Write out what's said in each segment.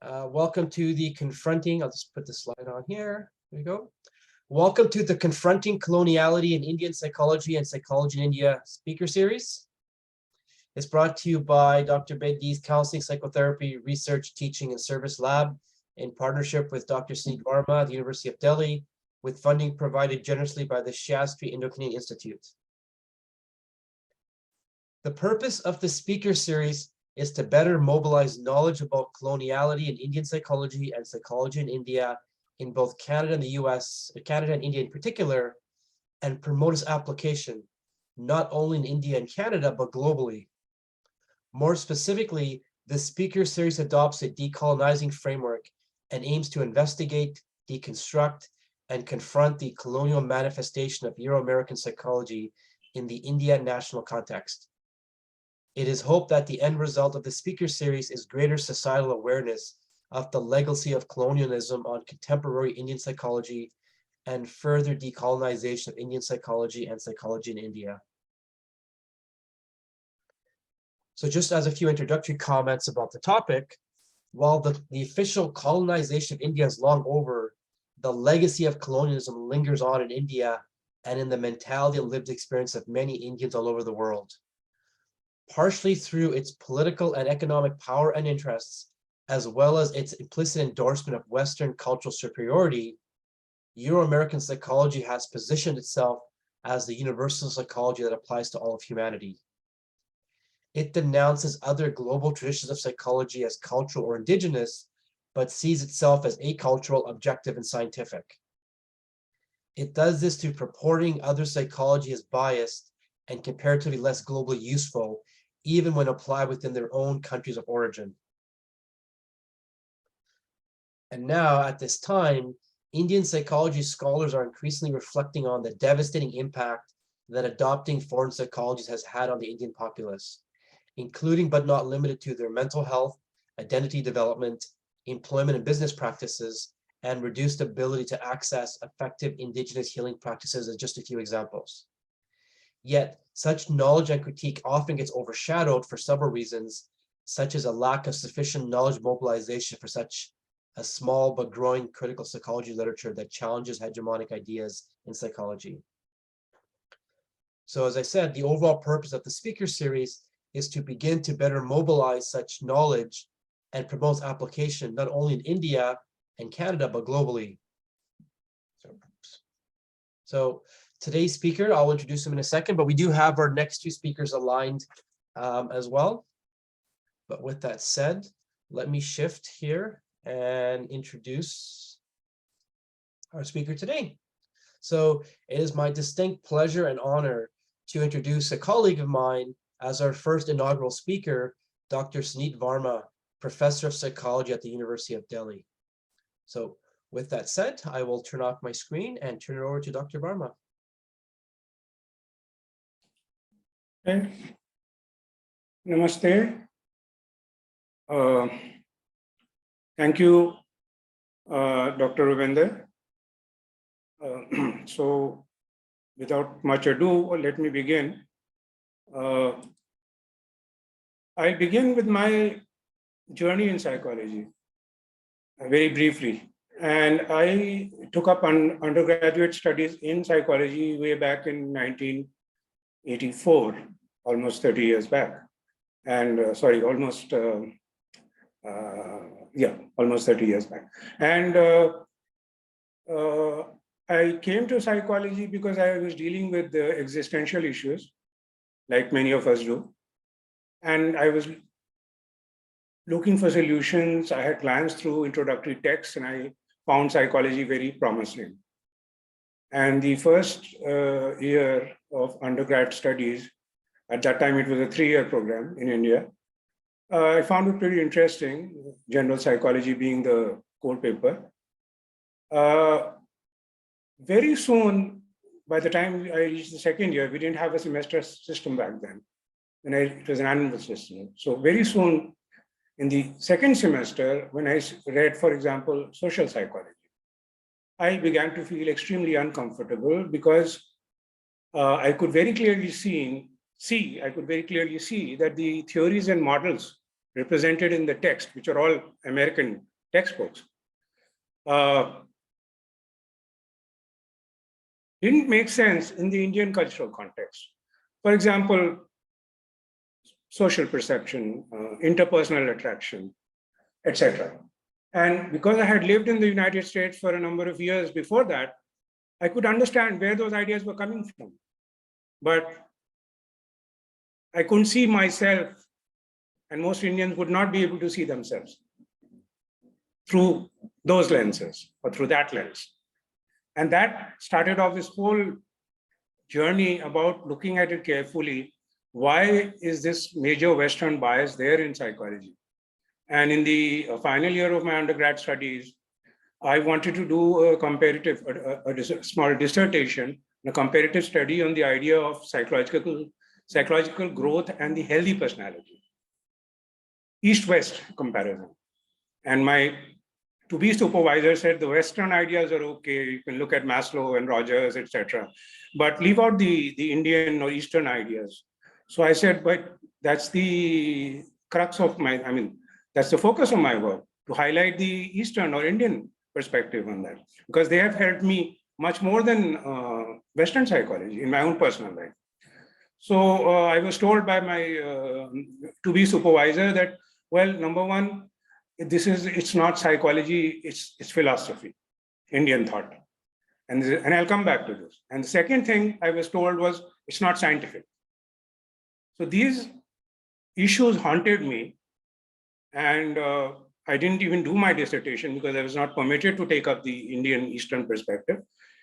Welcome to the Confronting, I'll just put the slide on here. There we go. Welcome to the Confronting Coloniality in Indian Psychology and Psychology in India speaker series. It's brought to you by Dr. Bedi's Counseling, Psychotherapy, Research, Teaching, and Service Lab in partnership with Dr. Suneet Varma at the University of Delhi, with funding provided generously by the Shastri Indo-Canadian Institute. The purpose of the speaker series is to better mobilize knowledge about coloniality in Indian psychology and psychology in India in both Canada and the US, Canada and India in particular, and promote its application, not only in India and Canada, but globally. More specifically, the speaker series adopts a decolonizing framework and aims to investigate, deconstruct, and confront the colonial manifestation of Euro-American psychology in the Indian national context. It is hoped that the end result of the speaker series is greater societal awareness of the legacy of colonialism on contemporary Indian psychology and further decolonization of Indian psychology and psychology in India. So just as a few introductory comments about the topic, while the official colonization of India is long over, the legacy of colonialism lingers on in India and in the mentality and lived experience of many Indians all over the world. Partially through its political and economic power and interests, as well as its implicit endorsement of Western cultural superiority, Euro-American psychology has positioned itself as the universal psychology that applies to all of humanity. It denounces other global traditions of psychology as cultural or indigenous, but sees itself as acultural, objective, and scientific. It does this through purporting other psychology as biased and comparatively less globally useful, even when applied within their own countries of origin. And now, at this time, Indian psychology scholars are increasingly reflecting on the devastating impact that adopting foreign psychologies has had on the Indian populace, including but not limited to their mental health, identity development, employment and business practices, and reduced ability to access effective indigenous healing practices as just a few examples. Yet, such knowledge and critique often gets overshadowed for several reasons, such as a lack of sufficient knowledge mobilization for such a small but growing critical psychology literature that challenges hegemonic ideas in psychology. So as I said, the overall purpose of the speaker series is to begin to better mobilize such knowledge and promote application not only in India and Canada, but globally. So today's speaker, I'll introduce him in a second, but we do have our next two speakers aligned as well. But with that said, let me shift here and introduce our speaker today. So it is my distinct pleasure and honor to introduce a colleague of mine as our first inaugural speaker, Dr. Suneet Varma, Professor of Psychology at the University of Delhi. So with that said, I will turn off my screen and turn it over to Dr. Varma. Okay. Namaste. Thank you, Dr. Rubinder. So without much ado, let me begin. I'll begin with my journey in psychology very briefly. And I took up undergraduate studies in psychology way back in 1984, almost 30 years back. And almost 30 years back. And I came to psychology because I was dealing with the existential issues, like many of us do. And I was looking for solutions. I had glanced through introductory texts and I found psychology very promising. And the first year of undergrad studies, at that time it was a 3-year program in India, I found it pretty interesting, general psychology being the core paper. Very soon, by the time I reached the second year, we didn't have a semester system back then. And it was an annual system. So very soon, in the second semester, when I read, for example, social psychology, I began to feel extremely uncomfortable because I could very clearly see that the theories and models represented in the text, which are all American textbooks, didn't make sense in the Indian cultural context. For example, social perception, interpersonal attraction, etc. And because I had lived in the United States for a number of years before that, I could understand where those ideas were coming from. But I couldn't see myself, and most Indians would not be able to see themselves through those lenses or through that lens. And that started off this whole journey about looking at it carefully. Why is this major Western bias there in psychology? And in the final year of my undergrad studies, I wanted to do a comparative, a small dissertation, a comparative study on the idea of psychological growth and the healthy personality, East-West comparison. And my to-be supervisor said the Western ideas are okay, you can look at Maslow and Rogers, etc., but leave out the Indian or Eastern ideas. So I said, but that's the crux of my, that's the focus of my work, to highlight the Eastern or Indian perspective on that, because they have helped me much more than Western psychology in my own personal life. So I was told by my to-be supervisor that, well, number one, it's not psychology, it's philosophy, Indian thought. And I'll come back to this. And the second thing I was told was, it's not scientific. So these issues haunted me, and I didn't even do my dissertation because I was not permitted to take up the Indian Eastern perspective.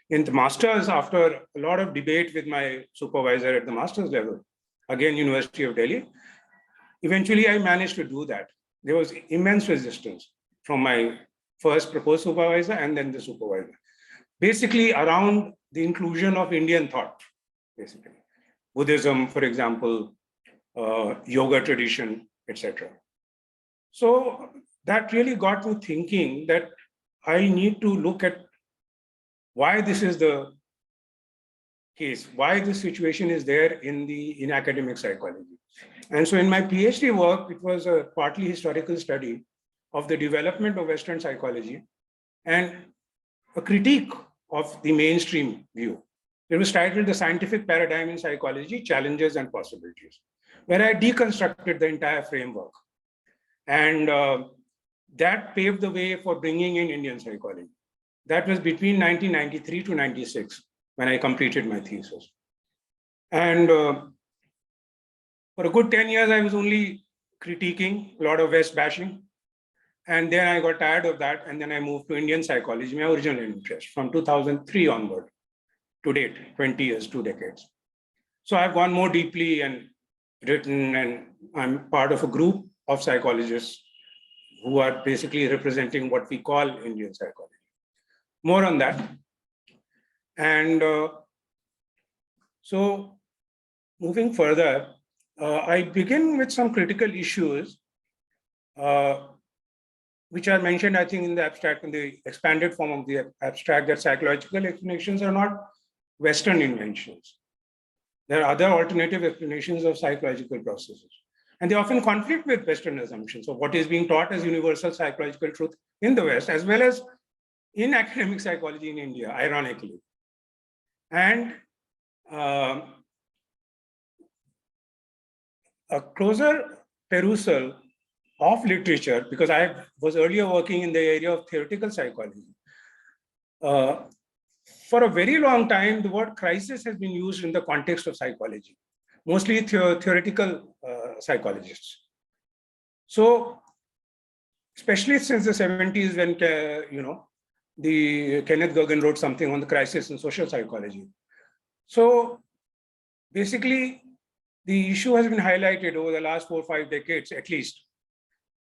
In the master's, after a lot of debate with my supervisor at the master's level, again, University of Delhi, eventually I managed to do that. There was immense resistance from my first proposed supervisor and then the supervisor, basically around the inclusion of Indian thought, basically. Buddhism, for example, yoga tradition, etc. So that really got me thinking that I need to look at why this is the case, why this situation is there in academic psychology. And so in my PhD work, it was a partly historical study of the development of Western psychology and a critique of the mainstream view. It was titled The Scientific Paradigm in Psychology, Challenges and Possibilities, where I deconstructed the entire framework. And that paved the way for bringing in Indian psychology. That was between 1993 to 96 when I completed my thesis. And for a good 10 years, I was only critiquing, a lot of West bashing. And then I got tired of that. And then I moved to Indian psychology, my original interest, from 2003 onward to date, 20 years, 2 decades. So I've gone more deeply and written, and I'm part of a group of psychologists who are basically representing what we call Indian psychology. More on that. And so moving further, I begin with some critical issues, which are mentioned, I think, in the abstract, in the expanded form of the abstract, that psychological explanations are not Western inventions. There are other alternative explanations of psychological processes. And they often conflict with Western assumptions of what is being taught as universal psychological truth in the West, as well as in academic psychology in India, ironically. And a closer perusal of literature, because I was earlier working in the area of theoretical psychology. For a very long time, the word crisis has been used in the context of psychology, mostly theoretical psychologists. So, especially since the 70s, when the Kenneth Gergen wrote something on the crisis in social psychology. So basically, the issue has been highlighted over the last 4 or 5 decades, at least.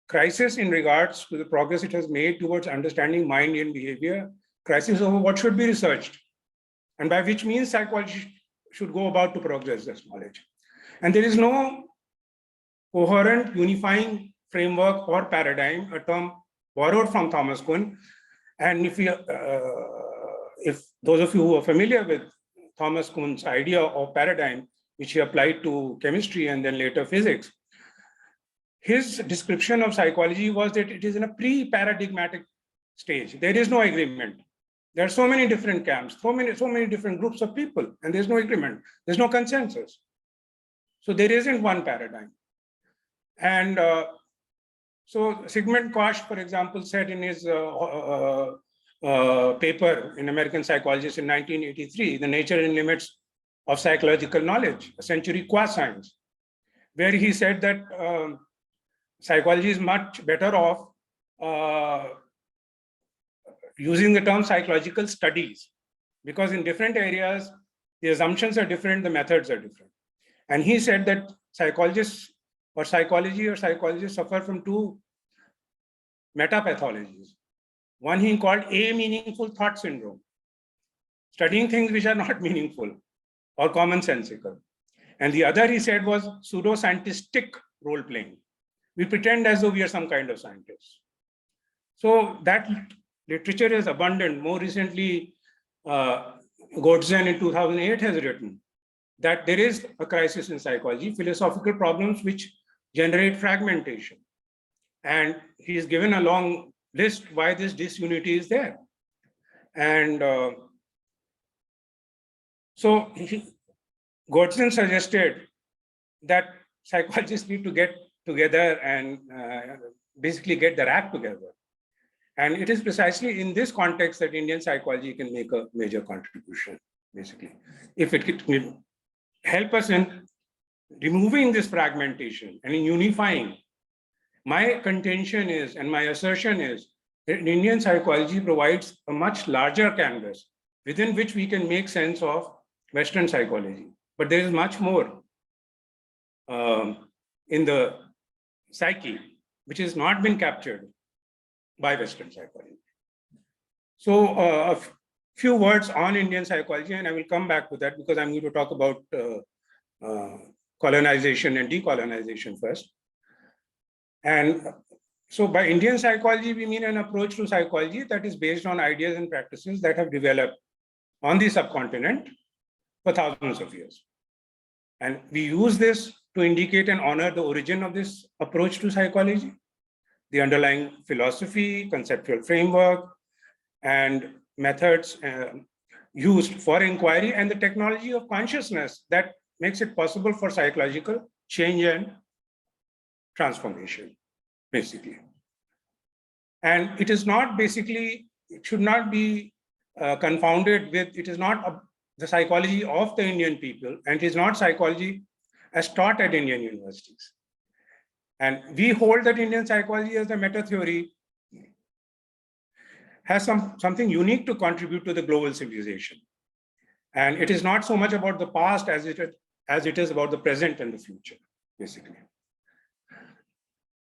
Crisis in regards to the progress it has made towards understanding mind and behavior, crisis over what should be researched, and by which means psychology should go about to progress this knowledge. And there is no coherent, unifying framework or paradigm, a term borrowed from Thomas Kuhn. And if those of you who are familiar with Thomas Kuhn's idea of paradigm, which he applied to chemistry and then later physics, his description of psychology was that it is in a pre-paradigmatic stage. There is no agreement. There are so many different camps, so many different groups of people, and there's no agreement. There's no consensus. So there isn't one paradigm. And so Sigmund Koch, for example, said in his paper in American Psychologist in 1983, The Nature and Limits of Psychological Knowledge, a century qua-science, where he said that psychology is much better off using the term psychological studies, because in different areas, the assumptions are different, the methods are different. And he said that psychologists or psychologists suffer from two metapathologies. One he called a meaningful thought syndrome, studying things which are not meaningful or commonsensical. And the other, he said, was pseudoscientistic role playing. We pretend as though we are some kind of scientists. So that literature is abundant. More recently, Goldstein in 2008 has written that there is a crisis in psychology, philosophical problems which generate fragmentation. And he's given a long list why this disunity is there. And so Goldstein suggested that psychologists need to get together and basically get their act together. And it is precisely in this context that Indian psychology can make a major contribution, basically. If it could help us in removing this fragmentation and in unifying. My contention is, and my assertion is, that Indian psychology provides a much larger canvas within which we can make sense of Western psychology. But there is much more in the psyche, which has not been captured by Western psychology. So a few words on Indian psychology, and I will come back to that because I'm going to talk about colonization and decolonization first. And so by Indian psychology, we mean an approach to psychology that is based on ideas and practices that have developed on the subcontinent for thousands of years. And we use this to indicate and honor the origin of this approach to psychology, the underlying philosophy, conceptual framework, and methods used for inquiry, and the technology of consciousness that makes it possible for psychological change and transformation, basically. And it is not basically, it should not be confounded with, it is not the psychology of the Indian people, and it is not psychology as taught at Indian universities. And we hold that Indian psychology as a meta theory has something unique to contribute to the global civilization. And it is not so much about the past as it is about the present and the future, basically.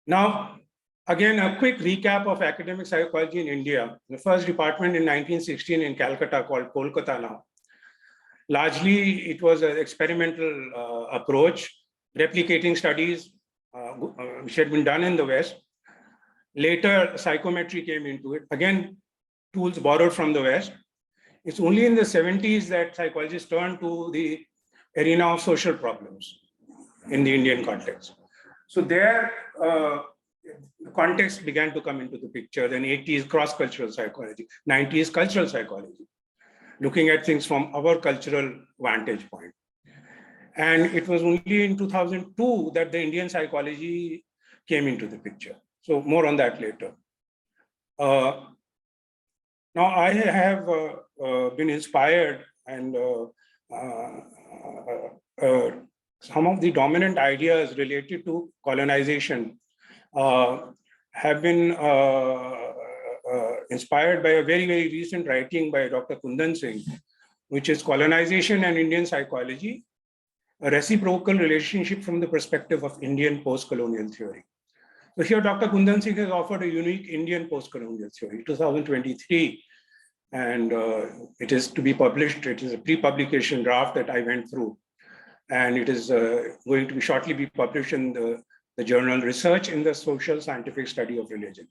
Now, again, a quick recap of academic psychology in India. The first department in 1916 in Calcutta, called Kolkata now. Largely, it was an experimental approach, replicating studies which had been done in the West. Later, psychometry came into it. Again, tools borrowed from the West. It's only in the 70s that psychologists turned to the arena of social problems in the Indian context. So there, the context began to come into the picture. Then 80s, cross-cultural psychology, 90s, cultural psychology, looking at things from our cultural vantage point. And it was only in 2002 that the Indian psychology came into the picture. So more on that later. Now I have been inspired, and some of the dominant ideas related to colonization have been inspired by a very, very recent writing by Dr. Kundan Singh, which is Colonization and Indian Psychology, a reciprocal relationship from the perspective of Indian post-colonial theory. So here, Dr. Kundan Singh has offered a unique Indian post-colonial theory, 2023, and it is to be published. It is a pre-publication draft that I went through, and it is going to be shortly be published in the journal Research in the Social Scientific Study of Religion,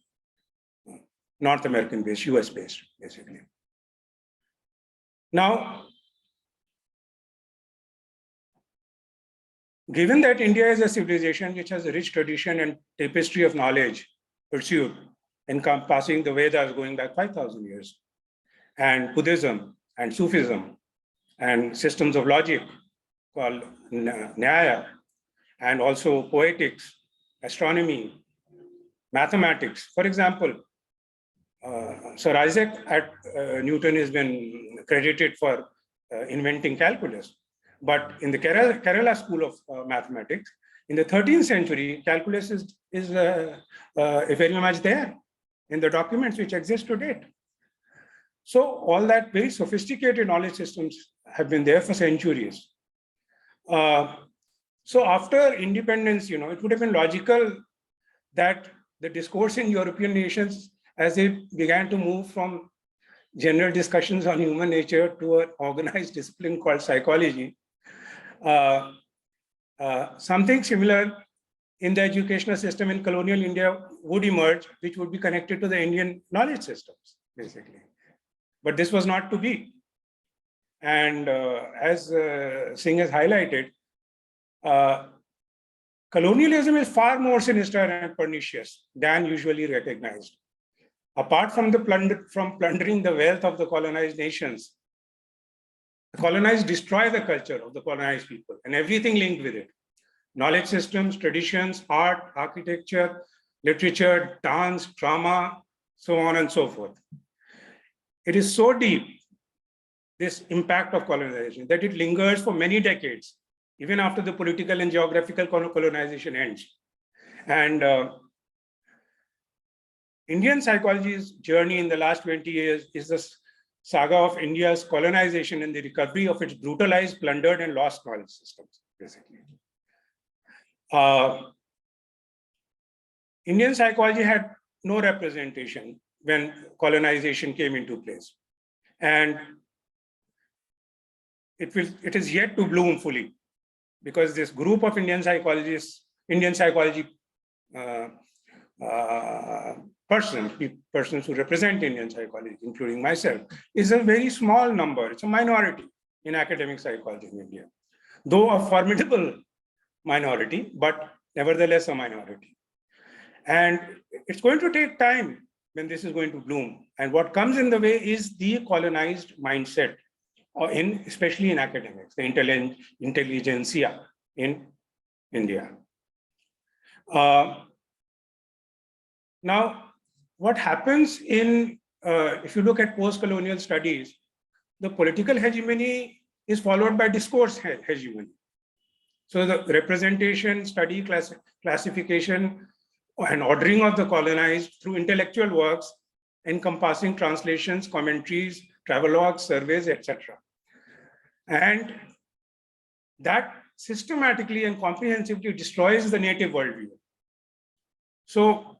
North American-based, US-based, basically. Now, Given that India is a civilization which has a rich tradition and tapestry of knowledge pursued, encompassing the Vedas going back 5,000 years, and Buddhism and Sufism, and systems of logic called Nyaya, and also poetics, astronomy, mathematics. For example, Sir Isaac Newton has been credited for inventing calculus. But in the Kerala school of mathematics, in the 13th century, calculus is very much there in the documents which exist to date. So all that very sophisticated knowledge systems have been there for centuries. So after independence, it would have been logical that the discourse in European nations, as they began to move from general discussions on human nature to an organized discipline called psychology, something similar in the educational system in colonial India would emerge, which would be connected to the Indian knowledge systems, basically. But this was not to be. And as Singh has highlighted, colonialism is far more sinister and pernicious than usually recognized. Apart from plundering the wealth of the colonized nations, the colonized destroy the culture of the colonized people and everything linked with it. Knowledge systems, traditions, art, architecture, literature, dance, drama, so on and so forth. It is so deep, this impact of colonization, that it lingers for many decades, even after the political and geographical colonization ends. And Indian psychology's journey in the last 20 years is the saga of India's colonization and the recovery of its brutalized, plundered, and lost knowledge systems, basically. Indian psychology had no representation when colonization came into place. And it is yet to bloom fully, because this group of Indian psychologists, Indian psychology persons who represent Indian psychology, including myself, is a very small number. It's a minority in academic psychology in India, though a formidable minority, but nevertheless a minority. And it's going to take time when this is going to bloom. And what comes in the way is the colonized mindset, especially in academics, the intelligentsia in India. Now, what happens if you look at post-colonial studies, the political hegemony is followed by discourse hegemony. So the representation, study, classification, and ordering of the colonized through intellectual works encompassing translations, commentaries, travelogues, surveys, etc. And that systematically and comprehensively destroys the native worldview. So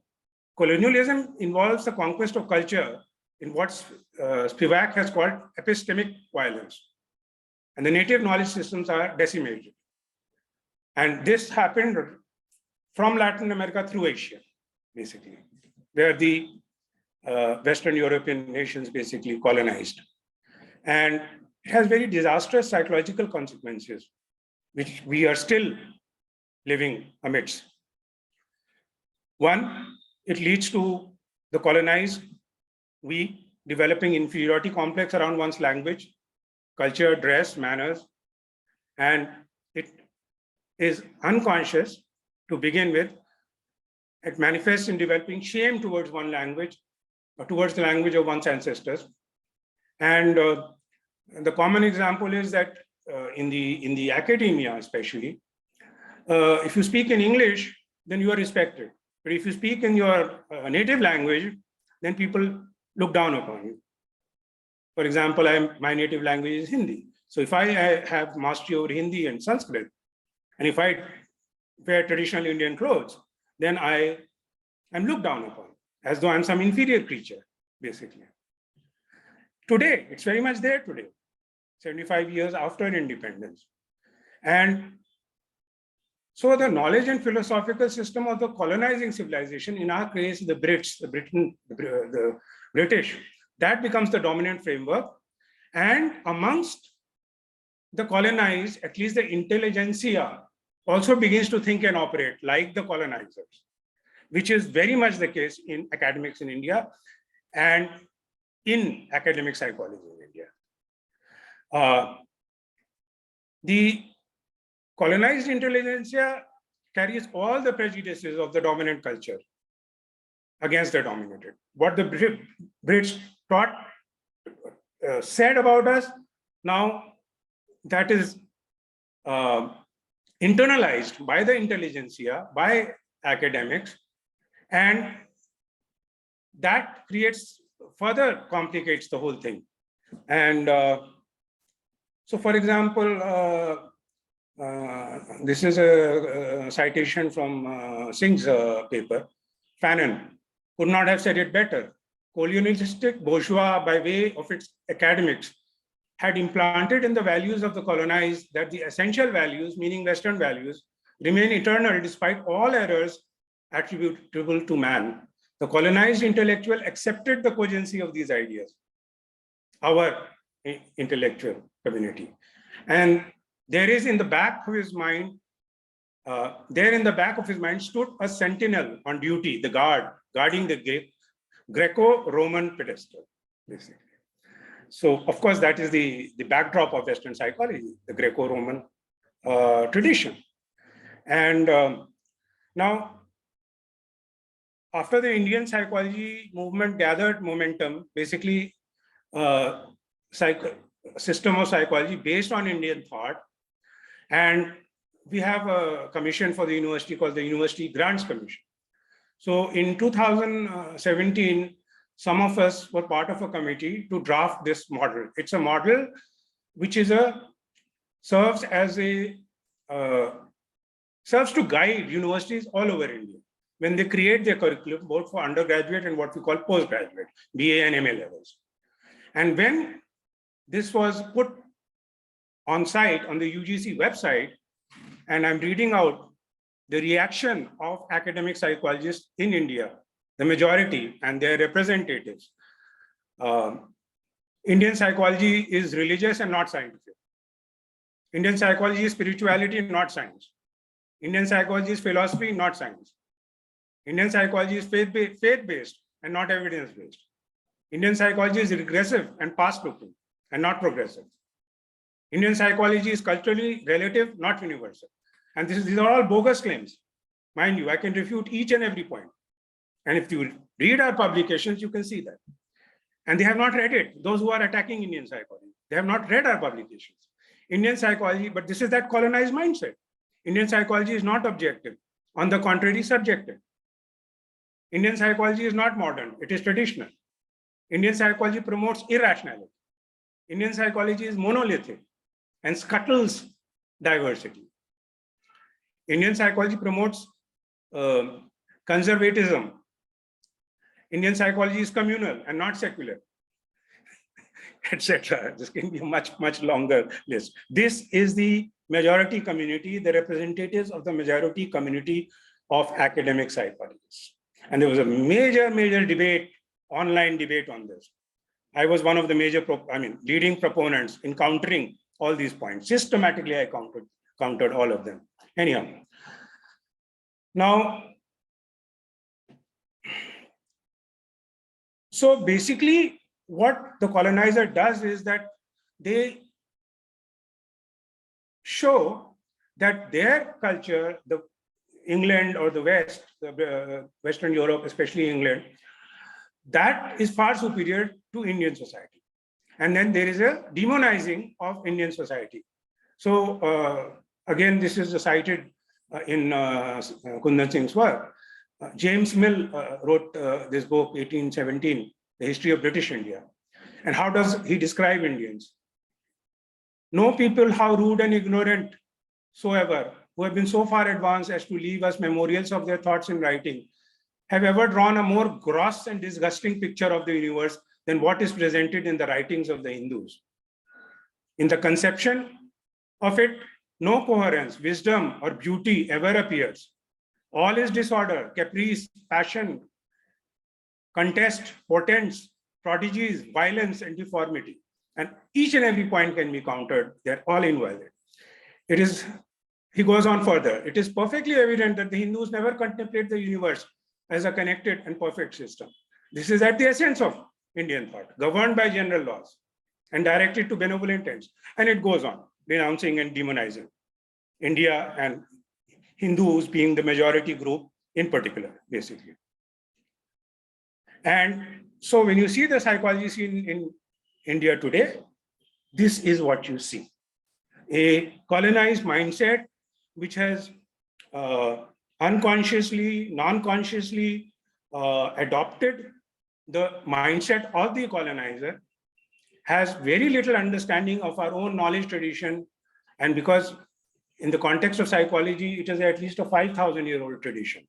colonialism involves the conquest of culture in what Spivak has called epistemic violence. And the native knowledge systems are decimated. And this happened from Latin America through Asia, basically, where the Western European nations basically colonized. And it has very disastrous psychological consequences, which we are still living amidst. One, it leads to the colonized, developing inferiority complex around one's language, culture, dress, manners, and it is unconscious to begin with. It manifests in developing shame towards one language or towards the language of one's ancestors. And the common example is that in the academia, especially, if you speak in English, then you are respected. But if you speak in your native language, then people look down upon you. For example, my native language is Hindi. So if I have mastery over Hindi and Sanskrit, and if I wear traditional Indian clothes, then I am looked down upon, as though I'm some inferior creature, basically. Today, it's very much there today, 75 years after independence. And so the knowledge and philosophical system of the colonizing civilization, in our case, the British, that becomes the dominant framework. And amongst the colonized, at least the intelligentsia also begins to think and operate like the colonizers, which is very much the case in academics in India and in academic psychology in India. The colonized intelligentsia carries all the prejudices of the dominant culture against the dominated. What the Brits taught, said about us, now that is internalized by the intelligentsia, by academics, and that further complicates the whole thing. And so, for example, this is a citation from Singh's paper. Fanon could not have said it better. Colonialistic bourgeois, by way of its academics, had implanted in the values of the colonized that the essential values, meaning Western values, remain eternal despite all errors attributable to man. The colonized intellectual accepted the cogency of these ideas, our intellectual community. And there is in the back of his mind, stood a sentinel on duty, the guard, guarding the Greco-Roman pedestal, basically. So, of course, that is the backdrop of Western psychology, the Greco-Roman tradition. And now, after the Indian psychology movement gathered momentum, basically, system of psychology based on Indian thought, and we have a commission for the university called the University Grants Commission. So in 2017, some of us were part of a committee to draft this model. It's a model which is serves to guide universities all over India when they create their curriculum, both for undergraduate and what we call postgraduate, BA and MA levels. And when this was put on site on the UGC website, and I'm reading out the reaction of academic psychologists in India, the majority and their representatives. Indian psychology is religious and not scientific. Indian psychology is spirituality, not science. Indian psychology is philosophy, not science. Indian psychology is faith-based and not evidence-based. Indian psychology is regressive and past-looking and not progressive. Indian psychology is culturally relative, not universal. And these are all bogus claims. Mind you, I can refute each and every point. And if you read our publications, you can see that. And they have not read it. Those who are attacking Indian psychology, they have not read our publications. Indian psychology, but this is that colonized mindset. Indian psychology is not objective. On the contrary, subjective. Indian psychology is not modern. It is traditional. Indian psychology promotes irrationality. Indian psychology is monolithic and scuttles diversity. Indian psychology promotes conservatism. Indian psychology is communal and not secular, etc. This can be a much longer list. This is the majority community, the representatives of the majority community of academic psychologists. And there was a major debate, online debate on this. I was one of the major, leading proponents in countering all these points. Systematically, I countered all of them. Anyhow, now, so basically, what the colonizer does is that they show that their culture, the England or the West, Western Europe, especially England, that is far superior to Indian society. And then there is a demonizing of Indian society. So again, this is cited in Kundan Singh's work. James Mill wrote this book, 1817, The History of British India. And how does he describe Indians? No people, how rude and ignorant soever, who have been so far advanced as to leave us memorials of their thoughts in writing, have ever drawn a more gross and disgusting picture of the universe than what is presented in the writings of the Hindus. In the conception of it, no coherence, wisdom, or beauty ever appears. All is disorder, caprice, passion, contest, portents, prodigies, violence, and deformity. And each and every point can be countered. They're all invalid. It is he goes on further. It is perfectly evident that the Hindus never contemplate the universe as a connected and perfect system. This is at the essence of Indian thought, governed by general laws and directed to benevolent ends. And it goes on, denouncing and demonizing India and Hindus being the majority group in particular, basically. And so when you see the psychology scene in India today, this is what you see. A colonized mindset which has unconsciously, non-consciously adopted the mindset of the colonizer, has very little understanding of our own knowledge tradition. And because in the context of psychology, it is at least a 5,000-year-old tradition,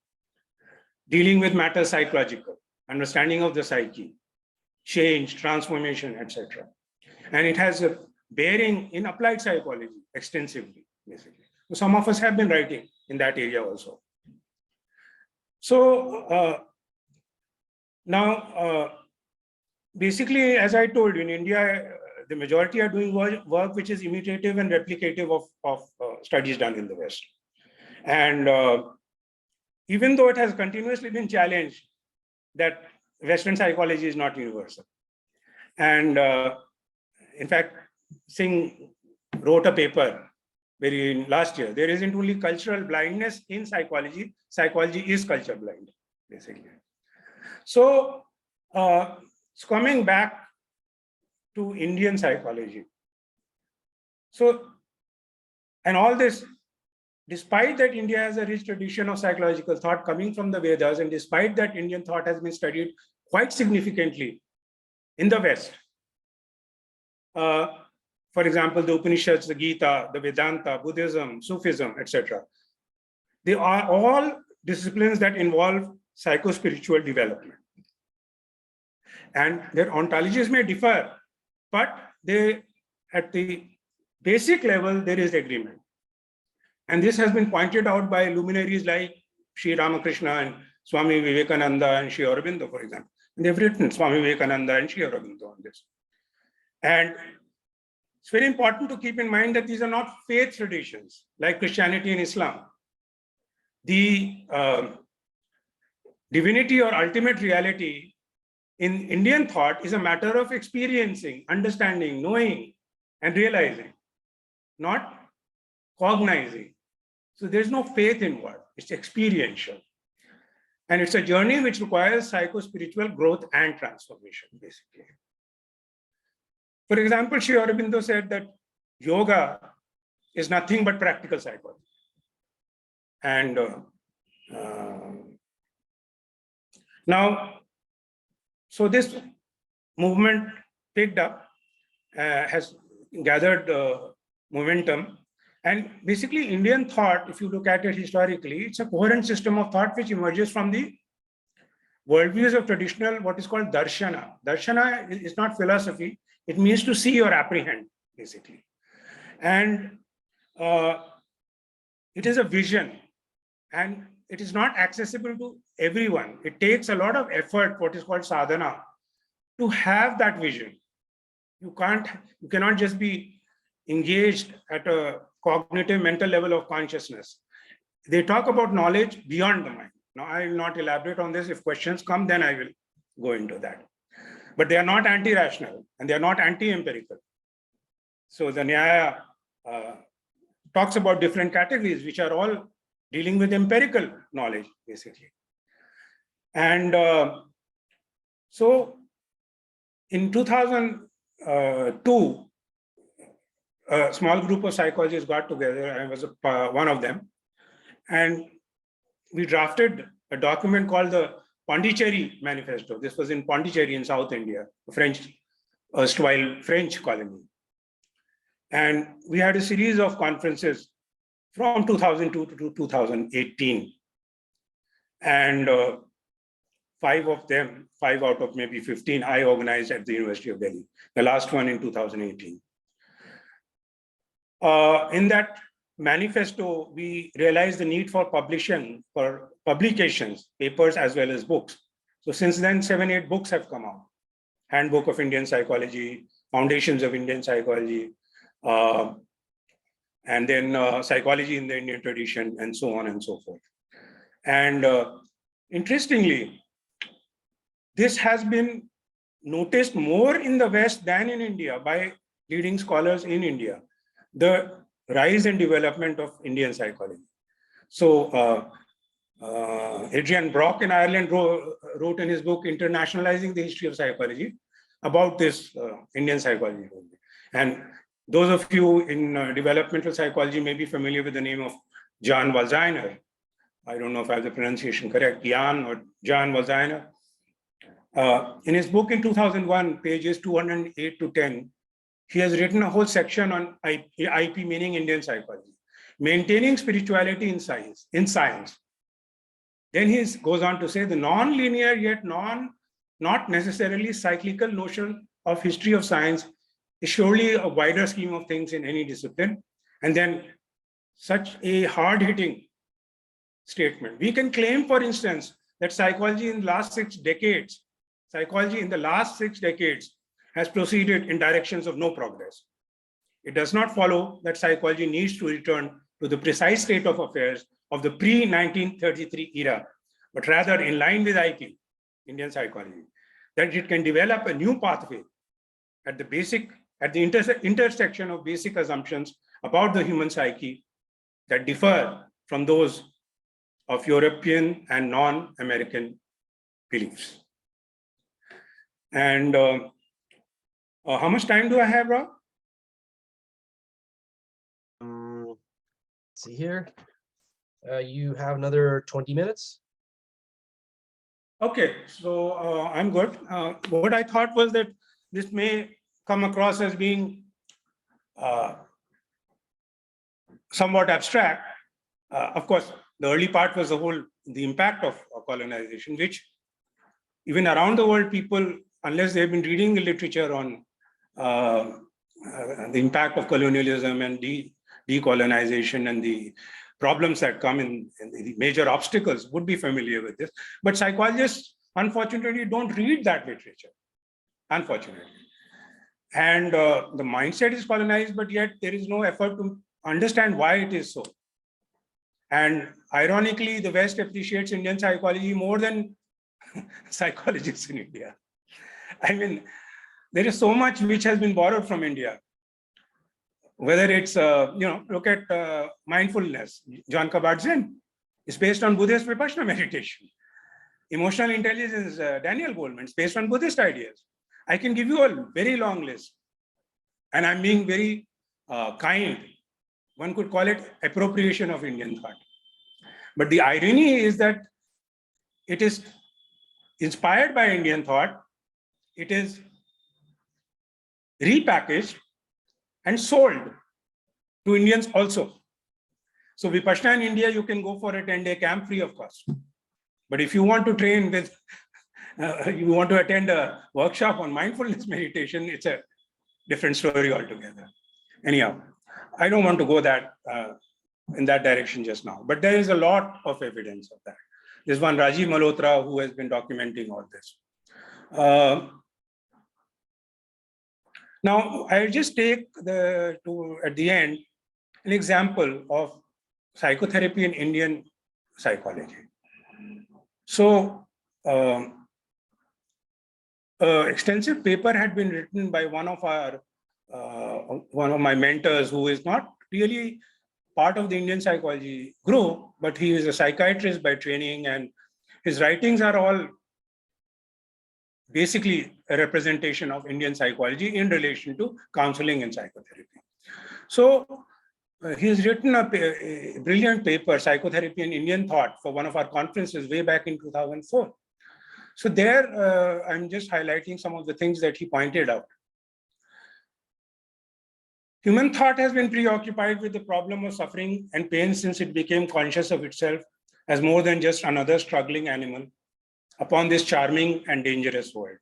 dealing with matters psychological, understanding of the psyche, change, transformation, etc. And it has a bearing in applied psychology extensively, basically. So some of us have been writing in that area also. So now, basically, as I told you, in India, the majority are doing work which is imitative and replicative of studies done in the West. And even though it has continuously been challenged that Western psychology is not universal. And in fact, Singh wrote a paper last year. There isn't only cultural blindness in psychology, psychology is culture blind, basically. So coming back to Indian psychology. So, and all this, despite that India has a rich tradition of psychological thought coming from the Vedas, and despite that Indian thought has been studied quite significantly in the West. For example, the Upanishads, the Gita, the Vedanta, Buddhism, Sufism, etc. They are all disciplines that involve psycho-spiritual development. And their ontologies may differ, but they, at the basic level, there is agreement. And this has been pointed out by luminaries like Sri Ramakrishna and Swami Vivekananda and Sri Aurobindo, for example. And they've written Swami Vivekananda and Sri Aurobindo on this. And it's very important to keep in mind that these are not faith traditions like Christianity and Islam. The divinity or ultimate reality in Indian thought is a matter of experiencing, understanding, knowing, and realizing, not cognizing. So there's no faith involved, it's experiential. And it's a journey which requires psycho-spiritual growth and transformation, basically. For example, Sri Aurobindo said that yoga is nothing but practical psychology. And now, so this movement picked up, has gathered momentum. And basically, Indian thought, if you look at it historically, it's a coherent system of thought which emerges from the worldviews of traditional, what is called darshana. Darshana is not philosophy. It means to see or apprehend, basically. And it is a vision. And it is not accessible to everyone. It takes a lot of effort, what is called sadhana, to have that vision. You cannot just be engaged at a cognitive mental level of consciousness. They talk about knowledge beyond the mind. Now, I will not elaborate on this. If questions come, then I will go into that. But they are not anti-rational and they are not anti-empirical. So the Nyaya talks about different categories, which are all dealing with empirical knowledge, basically. And so in 2002, a small group of psychologists got together. I was one of them. And we drafted a document called the Pondicherry Manifesto. This was in Pondicherry in South India, a erstwhile French colony. And we had a series of conferences from 2002 to 2018. And 5 out of maybe 15, I organized at the University of Delhi, the last one in 2018. In that manifesto, we realized the need for publications, papers as well as books. So since then, 7, 8 books have come out. Handbook of Indian Psychology, Foundations of Indian Psychology, and then psychology in the Indian tradition, and so on and so forth. And interestingly, this has been noticed more in the West than in India by leading scholars in India, the rise and development of Indian psychology. So Adrian Brock in Ireland wrote in his book, Internationalizing the History of Psychology, about this Indian psychology. And those of you in developmental psychology may be familiar with the name of Jan Walziner. I don't know if I have the pronunciation correct, Jan or Jan Walziner. In his book in 2001, pages 208 to 10, he has written a whole section on IP, meaning Indian psychology, maintaining spirituality in science. Then he goes on to say the non-linear yet not necessarily cyclical notion of history of science is surely a wider scheme of things in any discipline. And then such a hard-hitting statement. We can claim, for instance, that psychology in the last 6 decades has proceeded in directions of no progress. It does not follow that psychology needs to return to the precise state of affairs of the pre-1933 era, but rather in line with IP, Indian psychology, that it can develop a new pathway at the intersection of basic assumptions about the human psyche that differ from those of European and non-American beliefs. And how much time do I have, Rob? See here. You have another 20 minutes. Okay, so I'm good. What I thought was that this may come across as being somewhat abstract. Of course, the early part was the impact of colonization, which even around the world, people, unless they've been reading the literature on the impact of colonialism and decolonization and the problems that come in the major obstacles, would be familiar with this. But psychologists, unfortunately, don't read that literature, unfortunately. And the mindset is colonized, but yet there is no effort to understand why it is so. And ironically, the West appreciates Indian psychology more than psychologists in India. I mean, there is so much which has been borrowed from India. Whether it's, look at mindfulness. John Kabat-Zinn is based on Buddhist Vipassana meditation. Emotional intelligence, Daniel Goleman, is based on Buddhist ideas. I can give you a very long list. And I'm being very kind. One could call it appropriation of Indian thought. But the irony is that it is inspired by Indian thought. It is repackaged and sold to Indians also. So Vipassana in India, you can go for a 10-day camp free of cost. But if you want to train with, you want to attend a workshop on mindfulness meditation, it's a different story altogether. Anyhow, I don't want to go in that direction just now, but there is a lot of evidence of that. There's one Rajiv Malhotra who has been documenting all this. Now, I'll just take at the end an example of psychotherapy in Indian psychology. So, extensive paper had been written by one of my mentors, who is not really part of the Indian psychology group, but he is a psychiatrist by training, and his writings are all basically a representation of Indian psychology in relation to counseling and psychotherapy. So he's written a brilliant paper, Psychotherapy and Indian Thought, for one of our conferences way back in 2004. So there, I'm just highlighting some of the things that he pointed out. Human thought has been preoccupied with the problem of suffering and pain since it became conscious of itself as more than just another struggling animal upon this charming and dangerous world.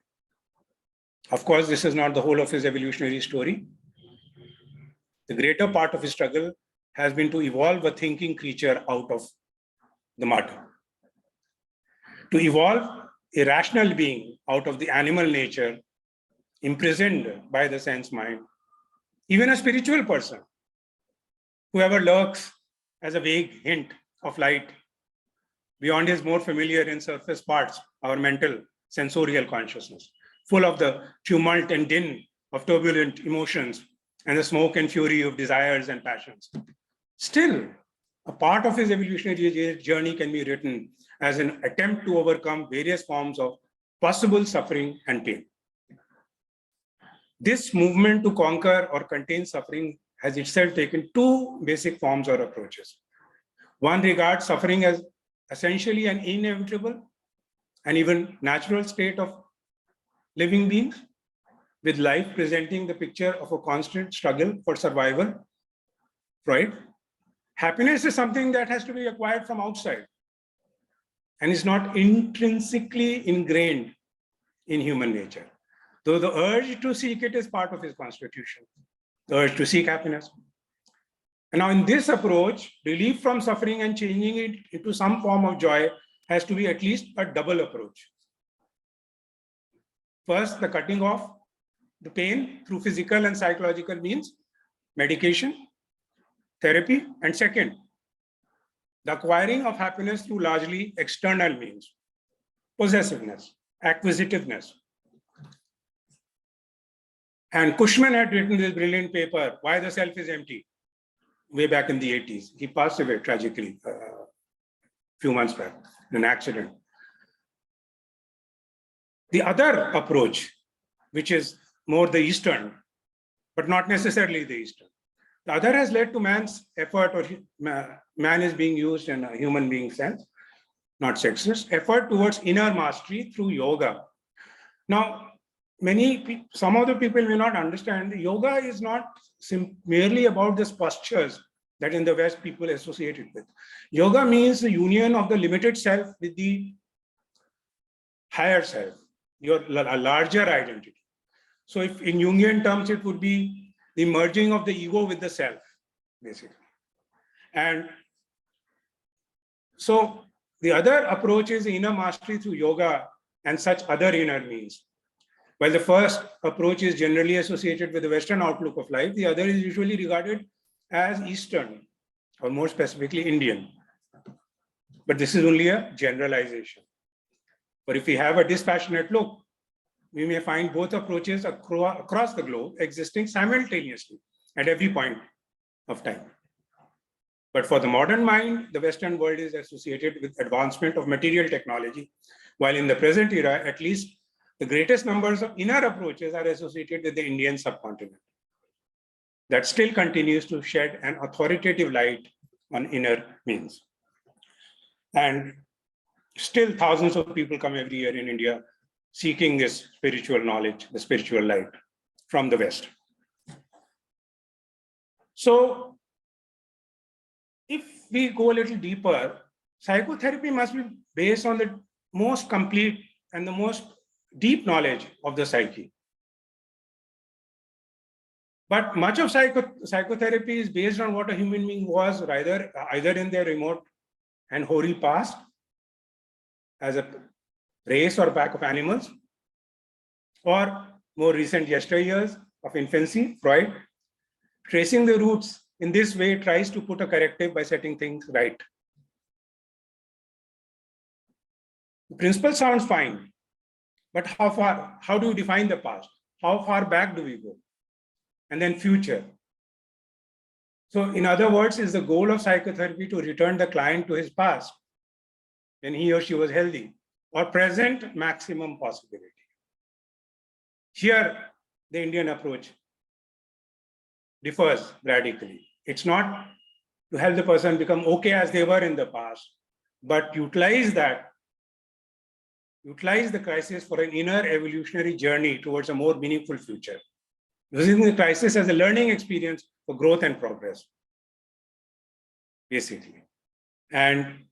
Of course, this is not the whole of his evolutionary story. The greater part of his struggle has been to evolve a thinking creature out of the mud. To evolve a rational being out of the animal nature imprisoned by the sense mind. Even a spiritual person whoever lurks as a vague hint of light beyond his more familiar and surface parts, our mental, sensorial consciousness, full of the tumult and din of turbulent emotions and the smoke and fury of desires and passions. Still, a part of his evolutionary journey can be written as an attempt to overcome various forms of possible suffering and pain. This movement to conquer or contain suffering has itself taken two basic forms or approaches. One regards suffering as essentially an inevitable and even natural state of living beings, with life presenting the picture of a constant struggle for survival. Right? Happiness is something that has to be acquired from outside and is not intrinsically ingrained in human nature, though the urge to seek it is part of his constitution, the urge to seek happiness. And now in this approach, relief from suffering and changing it into some form of joy has to be at least a double approach. First, the cutting off the pain through physical and psychological means, medication, therapy, and second, the acquiring of happiness through largely external means, possessiveness, acquisitiveness. And Cushman had written this brilliant paper, Why the Self is Empty, way back in the 80s. He passed away tragically a few months back in an accident. The other approach, which is more the Eastern, but not necessarily the Eastern. The other has led to man's effort, or man is being used in a human being sense, not sexist, effort towards inner mastery through yoga. Now, some of the people may not understand, yoga is not merely about these postures that in the West people associate it with. Yoga means the union of the limited self with the higher self, a larger identity. So if in Jungian terms, it would be the merging of the ego with the self, basically. And so the other approach is inner mastery through yoga and such other inner means. While the first approach is generally associated with the Western outlook of life, the other is usually regarded as Eastern, or more specifically Indian. But this is only a generalization. But if we have a dispassionate look, we may find both approaches across the globe existing simultaneously at every point of time. But for the modern mind, the Western world is associated with advancement of material technology, while in the present era, at least the greatest numbers of inner approaches are associated with the Indian subcontinent. That still continues to shed an authoritative light on inner means. And still thousands of people come every year in India seeking this spiritual knowledge, the spiritual light from the West. So if we go a little deeper, psychotherapy must be based on the most complete and the most deep knowledge of the psyche. But much of psychotherapy is based on what a human being was either in their remote and hoary past as a race or pack of animals, or more recent yesteryears of infancy, Freud, tracing the roots in this way tries to put a corrective by setting things right. The principle sounds fine, but how do you define the past? How far back do we go? And then future. So in other words, is the goal of psychotherapy to return the client to his past when he or she was healthy, or present maximum possibility? Here, the Indian approach differs radically. It's not to help the person become okay as they were in the past, but utilize the crisis for an inner evolutionary journey towards a more meaningful future, using the crisis as a learning experience for growth and progress, basically. And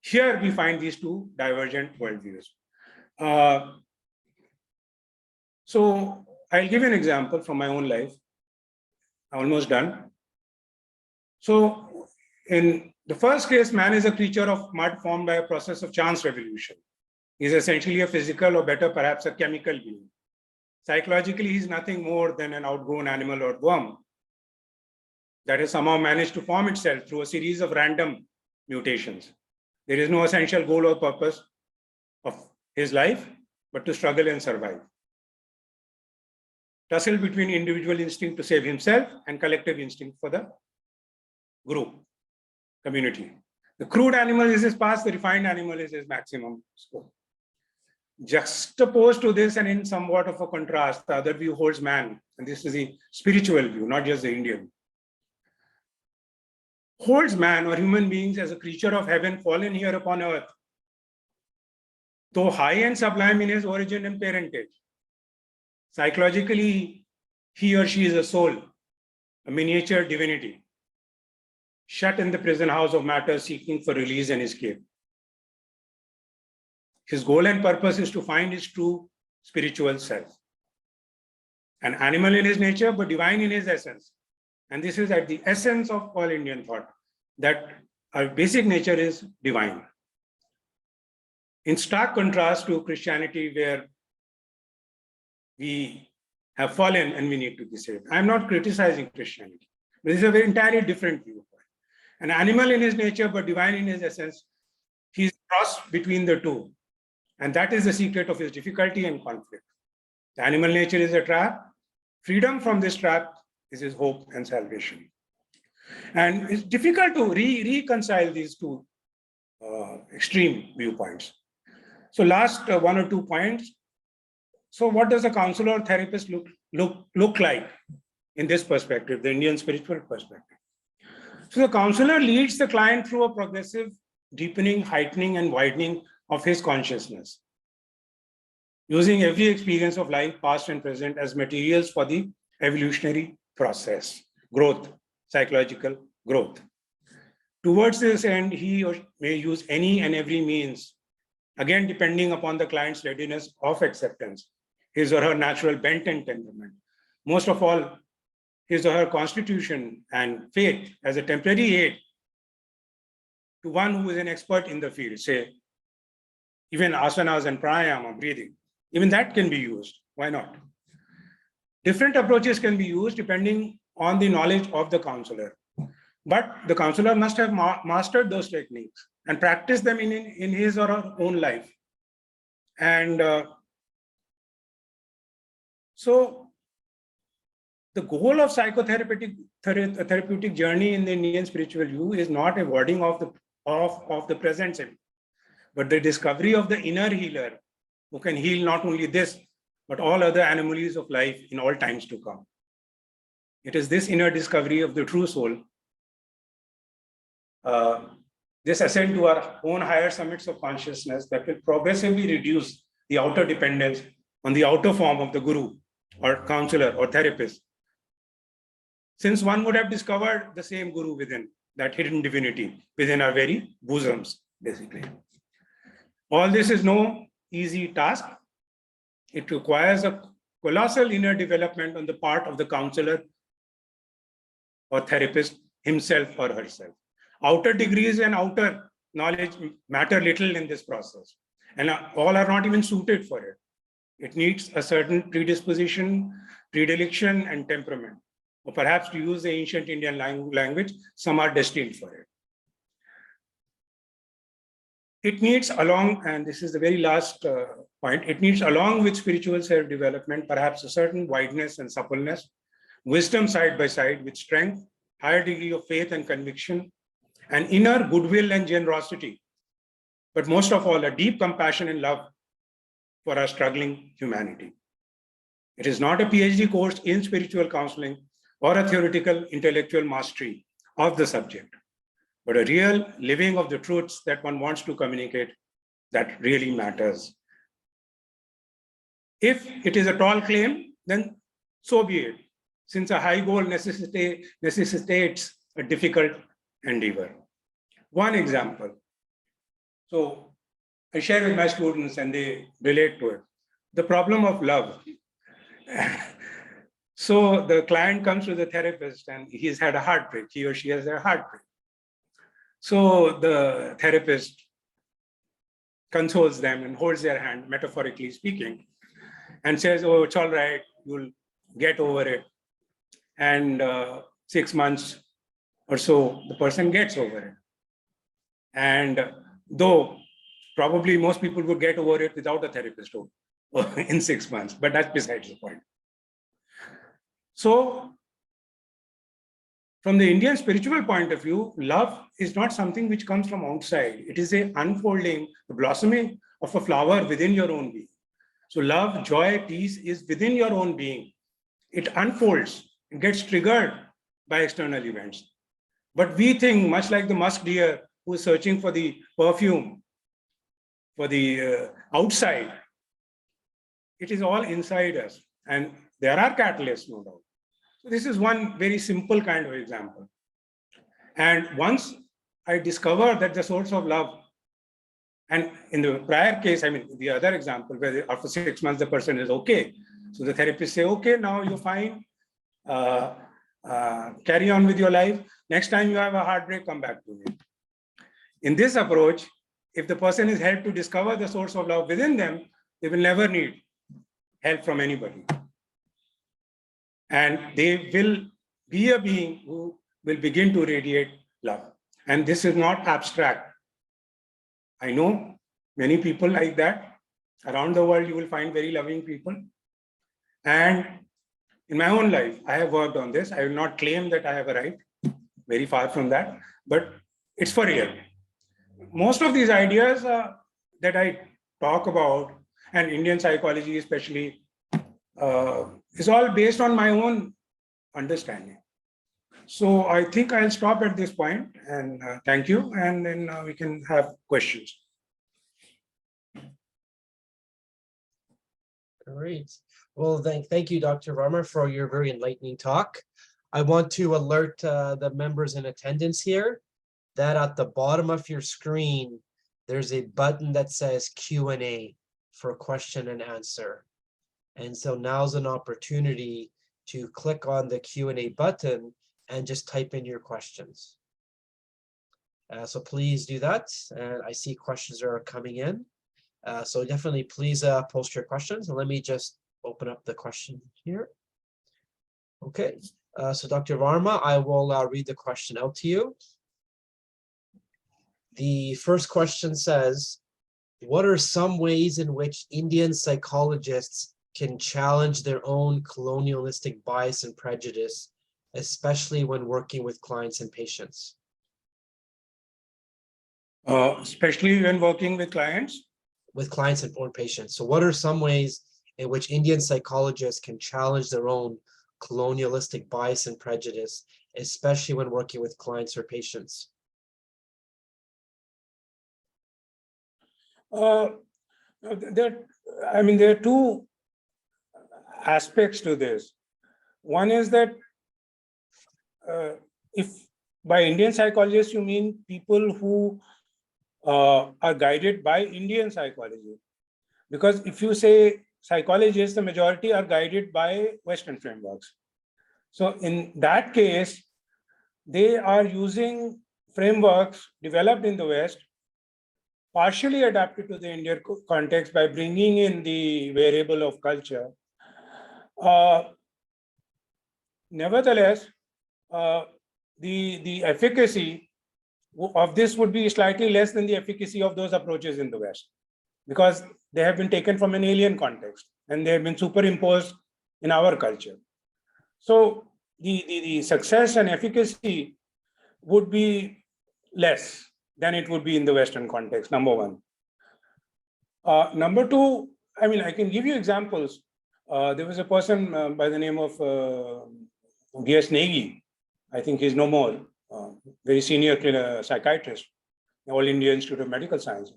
here we find these two divergent worldviews. So I'll give you an example from my own life. I'm almost done. So in the first case, man is a creature of mud formed by a process of chance revolution. He's essentially a physical, or better, perhaps a chemical being. Psychologically, he's nothing more than an outgrown animal or worm. that has somehow managed to form itself through a series of random mutations. There is no essential goal or purpose of his life, but to struggle and survive. Tussle between individual instinct to save himself and collective instinct for the group, community. The crude animal is his past, the refined animal is his maximum scope. Juxtaposed to this and in somewhat of a contrast, the other view holds man, and this is the spiritual view, not just the Indian. Holds man or human beings as a creature of heaven fallen here upon earth, though high and sublime in his origin and parentage. Psychologically, he or she is a soul, a miniature divinity, shut in the prison house of matter, seeking for release and escape. His goal and purpose is to find his true spiritual self. An animal in his nature, but divine in his essence. And this is at the essence of all Indian thought, that our basic nature is divine. In stark contrast to Christianity, where we have fallen and we need to be saved. I'm not criticizing Christianity, but this is a very entirely different viewpoint. An animal in his nature, but divine in his essence. He's crossed between the two. And that is the secret of his difficulty and conflict. The animal nature is a trap. Freedom from this trap is his hope and salvation. And it's difficult to reconcile these two extreme viewpoints. So last one or 2 points. So what does a counselor or therapist look like in this perspective, the Indian spiritual perspective? So the counselor leads the client through a progressive deepening, heightening, and widening of his consciousness, using every experience of life, past and present, as materials for the evolutionary process, growth, psychological growth. Towards this end, he or she may use any and every means, again, depending upon the client's readiness of acceptance, his or her natural bent and temperament. Most of all, his or her constitution and faith as a temporary aid to one who is an expert in the field, say, even asanas and pranayama, breathing, even that can be used. Why not? Different approaches can be used depending on the knowledge of the counselor. But the counselor must have mastered those techniques and practice them in his or her own life. And so the goal of therapeutic journey in the Indian spiritual view is not a warding of the present self, but the discovery of the inner healer who can heal not only this, but all other anomalies of life in all times to come. It is this inner discovery of the true soul, this ascent to our own higher summits of consciousness, that will progressively reduce the outer dependence on the outer form of the guru or counselor or therapist, since one would have discovered the same guru within, that hidden divinity within our very bosoms, basically. All this is no easy task. It requires a colossal inner development on the part of the counselor or therapist himself or herself. Outer degrees and outer knowledge matter little in this process, and all are not even suited for it. It needs a certain predisposition, predilection, and temperament. Or perhaps, to use the ancient Indian language, some are destined for it. It needs along, and this is the very last point, it needs along with spiritual self-development, perhaps a certain wideness and suppleness, wisdom side by side with strength, higher degree of faith and conviction, an inner goodwill and generosity, but most of all, a deep compassion and love for our struggling humanity. It is not a PhD course in spiritual counseling or a theoretical intellectual mastery of the subject, but a real living of the truths that one wants to communicate that really matters. If it is a tall claim, then so be it, since a high goal necessitates a difficult endeavor. One example. So I share with my students and they relate to it. The problem of love. So the client comes to the therapist and he's had a heartbreak, he or she has a heartbreak. So the therapist consoles them and holds their hand, metaphorically speaking, and says, oh, it's all right, you'll get over it. And 6 months or so, the person gets over it. And though probably most people would get over it without a therapist in 6 months, but that's besides the point. So from the Indian spiritual point of view, love is not something which comes from outside. It is a unfolding, the blossoming of a flower within your own being. So love, joy, peace is within your own being. It unfolds, it gets triggered by external events. But we think, much like the musk deer who is searching for the perfume, for the outside, it is all inside us. And there are catalysts, no doubt. So this is one very simple kind of example. And once I discovered that the source of love, and in the prior case, I mean, the other example where after 6 months, the person is okay. So the therapist say, okay, now you're fine. Carry on with your life. Next time you have a heartbreak, come back to me. In this approach, if the person is helped to discover the source of love within them, they will never need help from anybody. And they will be a being who will begin to radiate love. And this is not abstract. I know many people like that. Around the world, you will find very loving people. And in my own life, I have worked on this. I will not claim that I have a right, very far from that, but it's for real. Most of these ideas that I talk about, and Indian psychology especially, is all based on my own understanding. So I think I'll stop at this point, and thank you, and then we can have questions. Great. Well, thank you, Dr. Varma, for your very enlightening talk. I want to alert the members in attendance here that at the bottom of your screen, there's a button that says Q&A for question and answer. And so now's an opportunity to click on the Q&A button and just type in your questions. So please do that. And I see questions are coming in. So definitely please post your questions. And let me just open up the question here. Okay, so Dr. Varma, I will read the question out to you. The first question says, what are some ways in which Indian psychologists can challenge their own colonialistic bias and prejudice, especially when working with clients and patients? Especially when working with clients? With clients and patients. So what are some ways in which Indian psychologists can challenge their own colonialistic bias and prejudice, especially when working with clients or patients? There are two aspects to this. One is that if by Indian psychologists, you mean people who are guided by Indian psychology. Because if you say psychologists, the majority are guided by Western frameworks. So in that case, they are using frameworks developed in the West, partially adapted to the Indian context by bringing in the variable of culture. Nevertheless, the efficacy of this would be slightly less than the efficacy of those approaches in the West, because they have been taken from an alien context and they have been superimposed in our culture. So the success and efficacy would be less than it would be in the Western context, number one. Number two, I can give you examples. There was a person by the name of V.S. Negi. I think he's no more, very senior psychiatrist, All India Institute of Medical Science.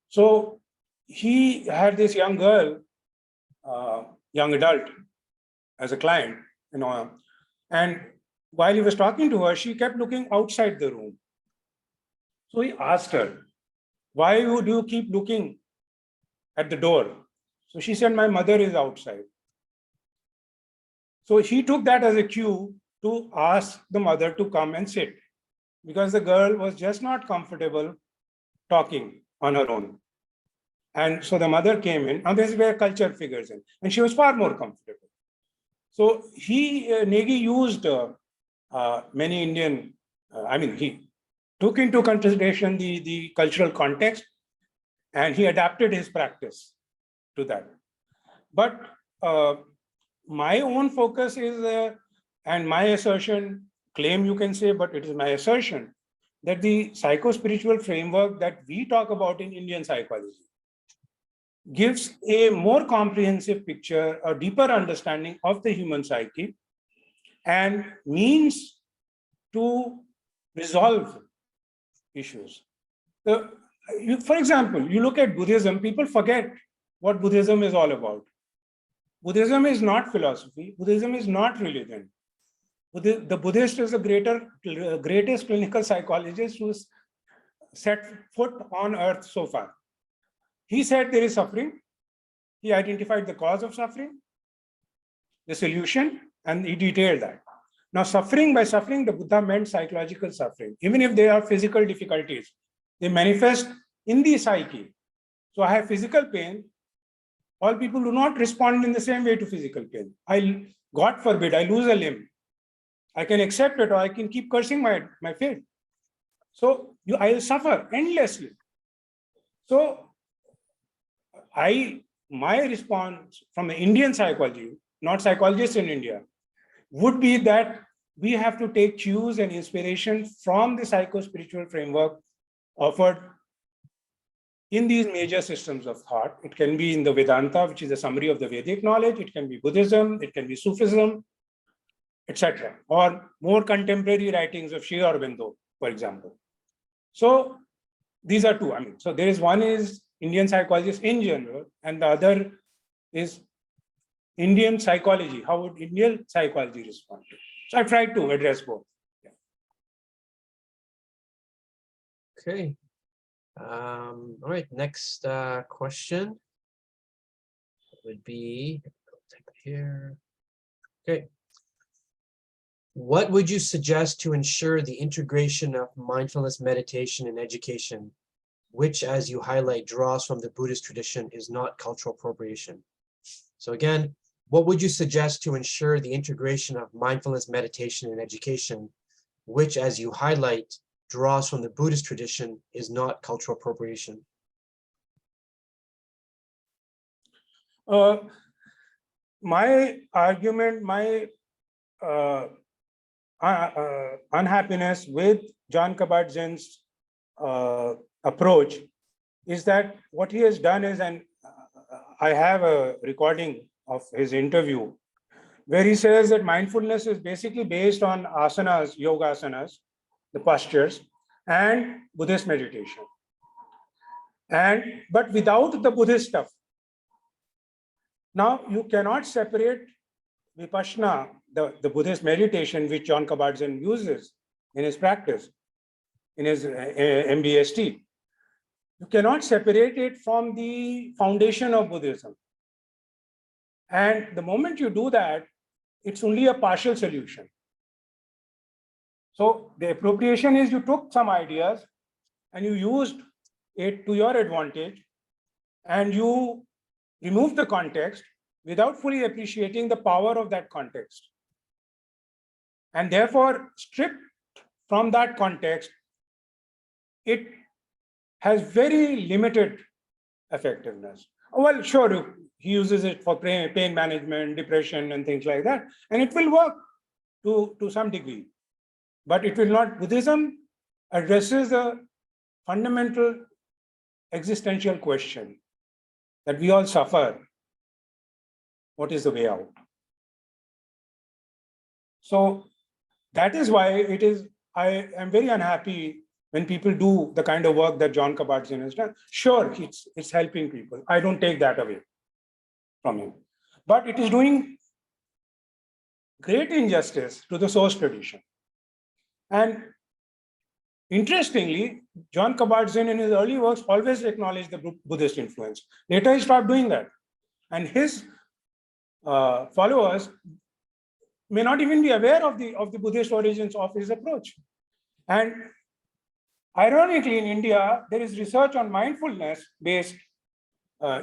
So he had this young girl, young adult, as a client, and while he was talking to her, she kept looking outside the room. So he asked her, why do you keep looking at the door? So she said, my mother is outside. So he took that as a cue to ask the mother to come and sit, because the girl was just not comfortable talking on her own. And so the mother came in, and this is where culture figures in, and she was far more comfortable. So Negi used many Indian he took into consideration the cultural context, and he adapted his practice to that. But my own focus is, and my assertion, claim you can say, but it is my assertion, that the psycho-spiritual framework that we talk about in Indian psychology gives a more comprehensive picture, a deeper understanding of the human psyche, and means to resolve issues. For example, you look at Buddhism, people forget what Buddhism is all about. Buddhism is not philosophy. Buddhism is not religion. The Buddhist is the greatest clinical psychologist who's set foot on earth so far. He said there is suffering. He identified the cause of suffering, the solution, and he detailed that. Now, by suffering, the Buddha meant psychological suffering. Even if there are physical difficulties, they manifest in the psyche. So I have physical pain. All people do not respond in the same way to physical pain. God forbid, I lose a limb. I can accept it, or I can keep cursing my fate. So I will suffer endlessly. So my response from the Indian psychology, not psychologists in India, would be that we have to take cues and inspiration from the psycho-spiritual framework offered in these major systems of thought. It can be in the Vedanta, which is a summary of the Vedic knowledge. It can be Buddhism, it can be Sufism, etc., or more contemporary writings of Sri Aurobindo, for example. So these are two. So there is one is Indian psychologists in general, and the other is Indian psychology. How would Indian psychology respond to it? So I tried to address both. Yeah. Okay. All right. Next question would be here. Okay. What would you suggest to ensure the integration of mindfulness meditation in education, which, as you highlight, draws from the Buddhist tradition, is not cultural appropriation? So again, what would you suggest to ensure the integration of mindfulness meditation in education, which, as you highlight, draws from the Buddhist tradition, is not cultural appropriation? My argument, my unhappiness with John Kabat-Zinn's approach is that what he has done is, and I have a recording of his interview, where he says that mindfulness is basically based on asanas, yoga asanas, the postures, and Buddhist meditation. But without the Buddhist stuff. Now, you cannot separate Vipassana, the Buddhist meditation, which John Kabat-Zinn uses in his practice, in his MBST. You cannot separate it from the foundation of Buddhism. And the moment you do that, it's only a partial solution. So the appropriation is you took some ideas and you used it to your advantage, and you removed the context without fully appreciating the power of that context. And therefore, stripped from that context, it has very limited effectiveness. Well, sure, he uses it for pain management, depression, and things like that, and it will work to some degree. But it will not. Buddhism addresses a fundamental existential question that we all suffer. What is the way out? So that is why I am very unhappy when people do the kind of work that John Kabat-Zinn has done. Sure, it's helping people. I don't take that away from him. But it is doing great injustice to the source tradition. And interestingly, John Kabat-Zinn in his early works always acknowledged the Buddhist influence. Later, he stopped doing that. And his followers may not even be aware of the Buddhist origins of his approach. And ironically, in India, there is research on mindfulness-based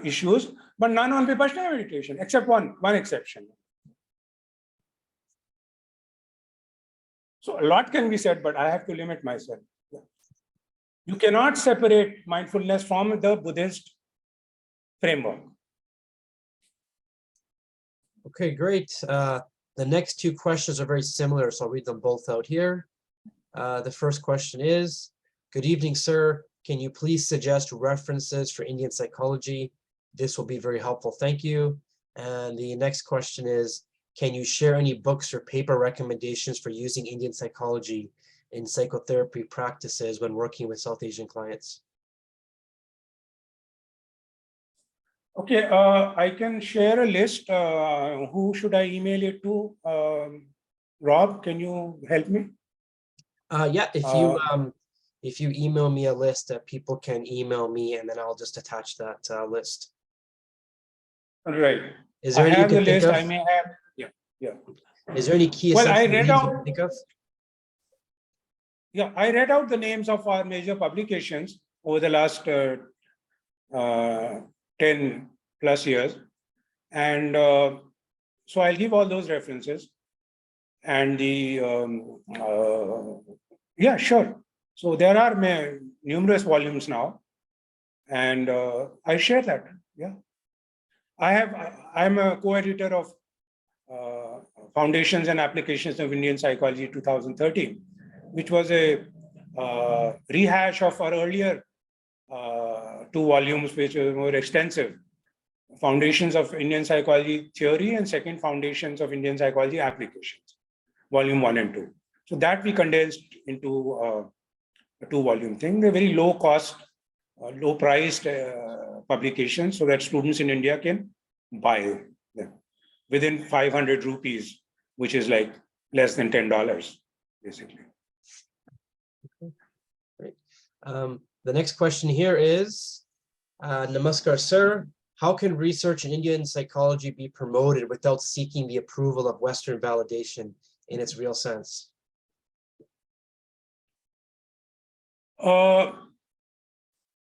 issues, but none on Vipassana meditation, except one exception. So a lot can be said, but I have to limit myself. Yeah. You cannot separate mindfulness from the Buddhist framework. Okay, great. The next two questions are very similar, so I'll read them both out here. The first question is, good evening, sir. Can you please suggest references for Indian psychology? This will be very helpful. Thank you. And the next question is, can you share any books or paper recommendations for using Indian psychology in psychotherapy practices when working with South Asian clients? Okay, I can share a list. Who should I email it to? Rob, can you help me? Yeah, if you email me a list, people can email me, and then I'll just attach that list. Right. Is there I any you have the can think list. of? I may have. Yeah, yeah. Is there any key Well, I essential read names you out. can think of? Yeah, I read out the names of our major publications over the last 10 plus years. And so I'll give all those references. And yeah, sure. So there are numerous volumes now. And I share that. Yeah. I'm a co-editor of Foundations and Applications of Indian Psychology 2013, which was a rehash of our earlier two volumes, which were more extensive. Foundations of Indian Psychology Theory and second Foundations of Indian Psychology Applications, volume 1 and 2. So that we condensed into a two-volume thing. They're very low cost, low priced publications so that students in India can buy them within 500 rupees, which is like less than $10, basically. Great. The next question here is, Namaskar, sir. How can research in Indian psychology be promoted without seeking the approval of Western validation in its real sense?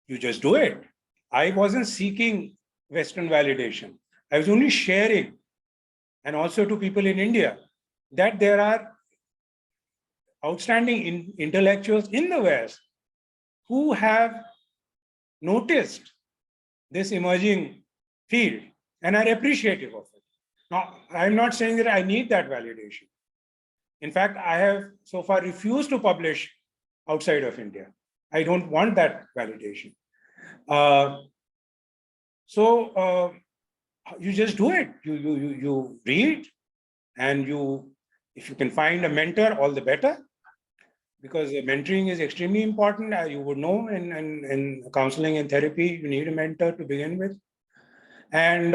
You just do it. I wasn't seeking Western validation. I was only sharing, and also to people in India, that there are outstanding intellectuals in the West who have noticed this emerging field and are appreciative of it. Now, I'm not saying that I need that validation. In fact, I have so far refused to publish outside of India. I don't want that validation. So you just do it. You read, and if you can find a mentor, all the better, because mentoring is extremely important. As you would know, in counseling and therapy, you need a mentor to begin with. And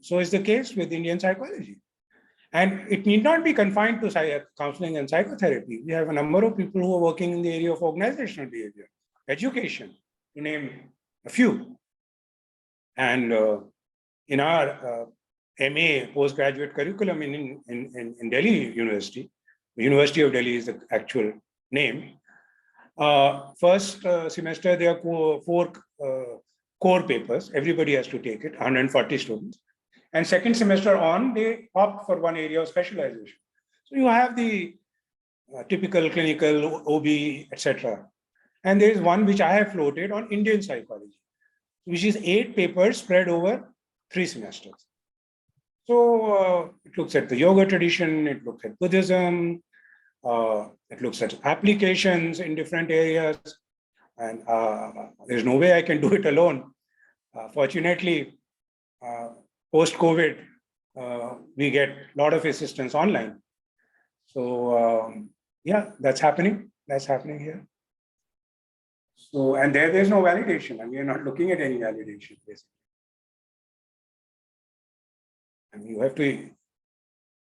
so is the case with Indian psychology. And it need not be confined to counseling and psychotherapy. We have a number of people who are working in the area of organizational behavior, education, to name a few. And in our MA postgraduate curriculum in Delhi University, the University of Delhi is the actual name. First semester, there are four core papers. Everybody has to take it, 140 students. And second semester on, they opt for one area of specialization. So you have the typical clinical, OB, etc. And there is one which I have floated on Indian psychology, which is 8 papers spread over 3 semesters. So it looks at the yoga tradition, it looks at Buddhism, it looks at applications in different areas. And there's no way I can do it alone. Fortunately, post-COVID, we get a lot of assistance online. So yeah, that's happening. That's happening here. So, and there's no validation. And we are not looking at any validation, basically. And you have to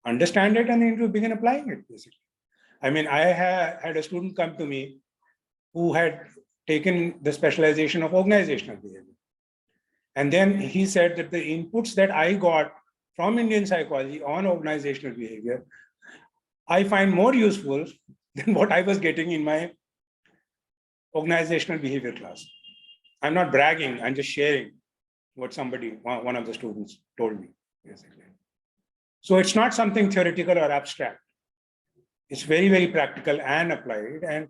understand it and then you begin applying it, basically. I mean, I had a student come to me who had taken the specialization of organizational behavior. And then he said that the inputs that I got from Indian psychology on organizational behavior, I find more useful than what I was getting in my organizational behavior class. I'm not bragging, I'm just sharing what one of the students told me, basically. So it's not something theoretical or abstract. It's very, very practical and applied. And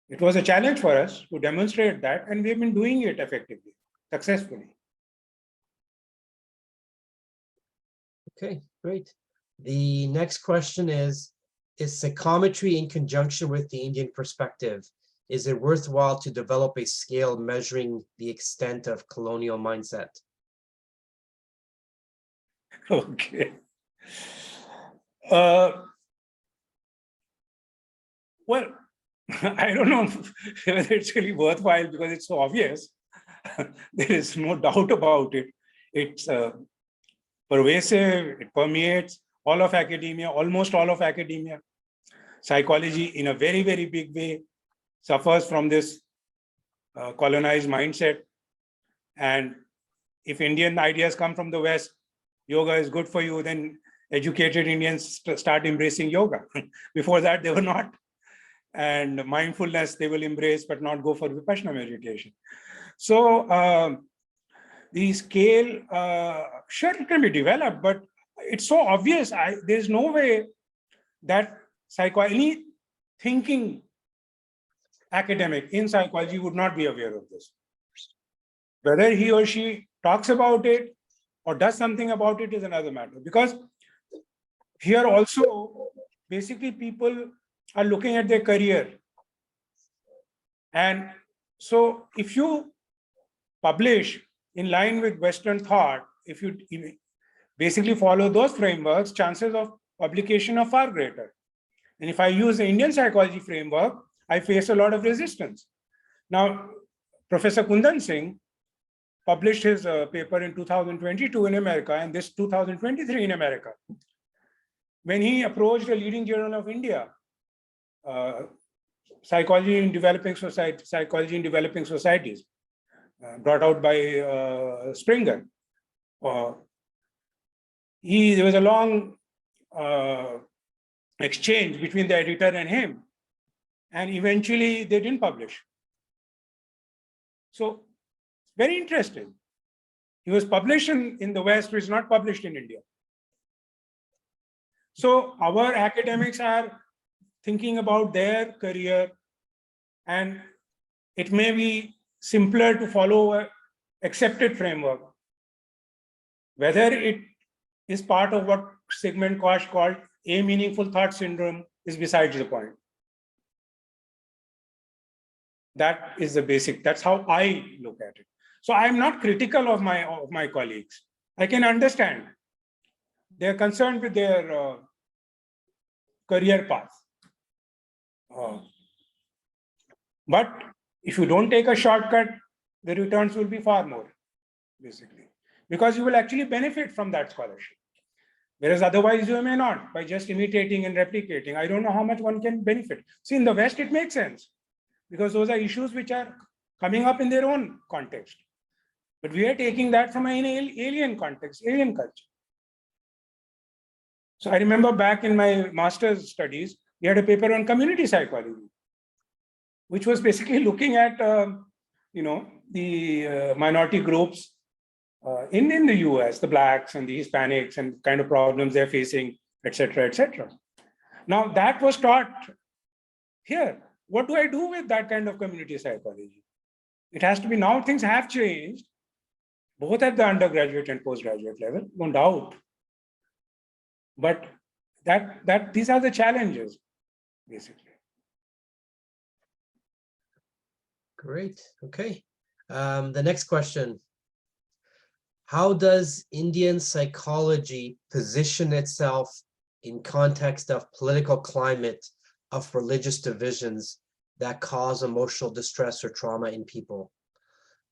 it was a challenge for us to demonstrate that, and we've been doing it effectively, successfully. Okay, great. The next question is psychometry in conjunction with the Indian perspective? Is it worthwhile to develop a scale measuring the extent of colonial mindset? Okay. Well, I don't know whether it's really worthwhile because it's so obvious. There is no doubt about it. It's pervasive, it permeates all of academia, almost all of academia. Psychology, in a very, very big way, suffers from this colonized mindset. And if Indian ideas come from the West, yoga is good for you, then educated Indians start embracing yoga. Before that, they were not. And mindfulness, they will embrace, but not go for Vipassana meditation. So the scale, sure, it can be developed, but it's so obvious. There's no way that any thinking academic in psychology would not be aware of this. Whether he or she talks about it or does something about it is another matter. Because here also, basically people are looking at their career. And so if you publish in line with Western thought, if you basically follow those frameworks, chances of publication are far greater. And if I use the Indian psychology framework, I face a lot of resistance. Now, Professor Kundan Singh published his paper in 2022 in America and this 2023 in America. When he approached a leading journal of India, Psychology in Developing Societies, brought out by Springer. There was a long exchange between the editor and him, and eventually they didn't publish. So, very interesting. He was published in the West, which is not published in India. So, our academics are thinking about their career, and it may be simpler to follow an accepted framework. Whether it is part of what Sigmund Koch called a meaningful thought syndrome is besides the point. That is the basic, that's how I look at it. So I'm not critical of my colleagues. I can understand. They're concerned with their career path. But if you don't take a shortcut, the returns will be far more, basically, because you will actually benefit from that scholarship. Whereas otherwise you may not, by just imitating and replicating. I don't know how much one can benefit. See, in the West, it makes sense because those are issues which are coming up in their own context. But we are taking that from an alien context, alien culture. So I remember back in my master's studies, we had a paper on community psychology, which was basically looking at, the minority groups in the US, the Blacks and the Hispanics and kind of problems they're facing, et cetera, et cetera. Now that was taught here. What do I do with that kind of community psychology? It has to be, now things have changed, both at the undergraduate and postgraduate level, no doubt. But these are the challenges, basically. Great. Okay. The next question. How does Indian psychology position itself in context of political climate of religious divisions that cause emotional distress or trauma in people?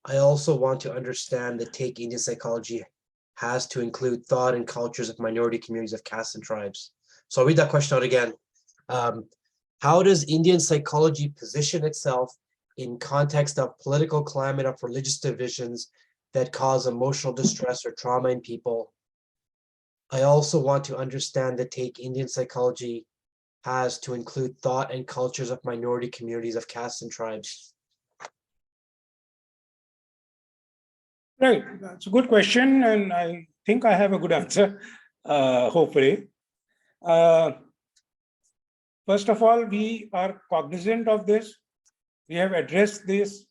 I also want to understand the take Indian psychology has to include thought and cultures of minority communities of castes and tribes. So I'll read that question out again. How does Indian psychology position itself in context of political climate of religious divisions that cause emotional distress or trauma in people? I also want to understand the take Indian psychology has to include thought and cultures of minority communities of castes and tribes. Right, that's a good question, and I think I have a good answer, hopefully. First of all, we are cognizant of this. We have addressed these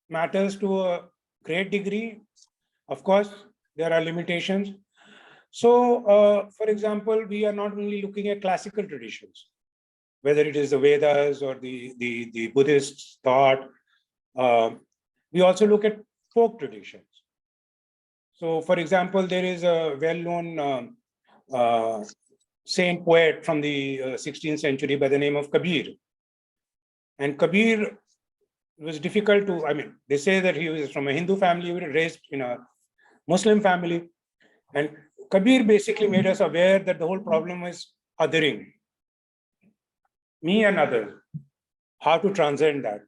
matters to a great degree. Of course, there are limitations. So, for example, we are not only looking at classical traditions, whether it is the Vedas or the Buddhist thought. We also look at folk traditions. So, for example, there is a well-known saint poet from the 16th century by the name of Kabir. And Kabir was difficult to, I mean, they say that he was from a Hindu family, he was raised in a Muslim family. And Kabir basically made us aware that the whole problem is othering, me and others, how to transcend that.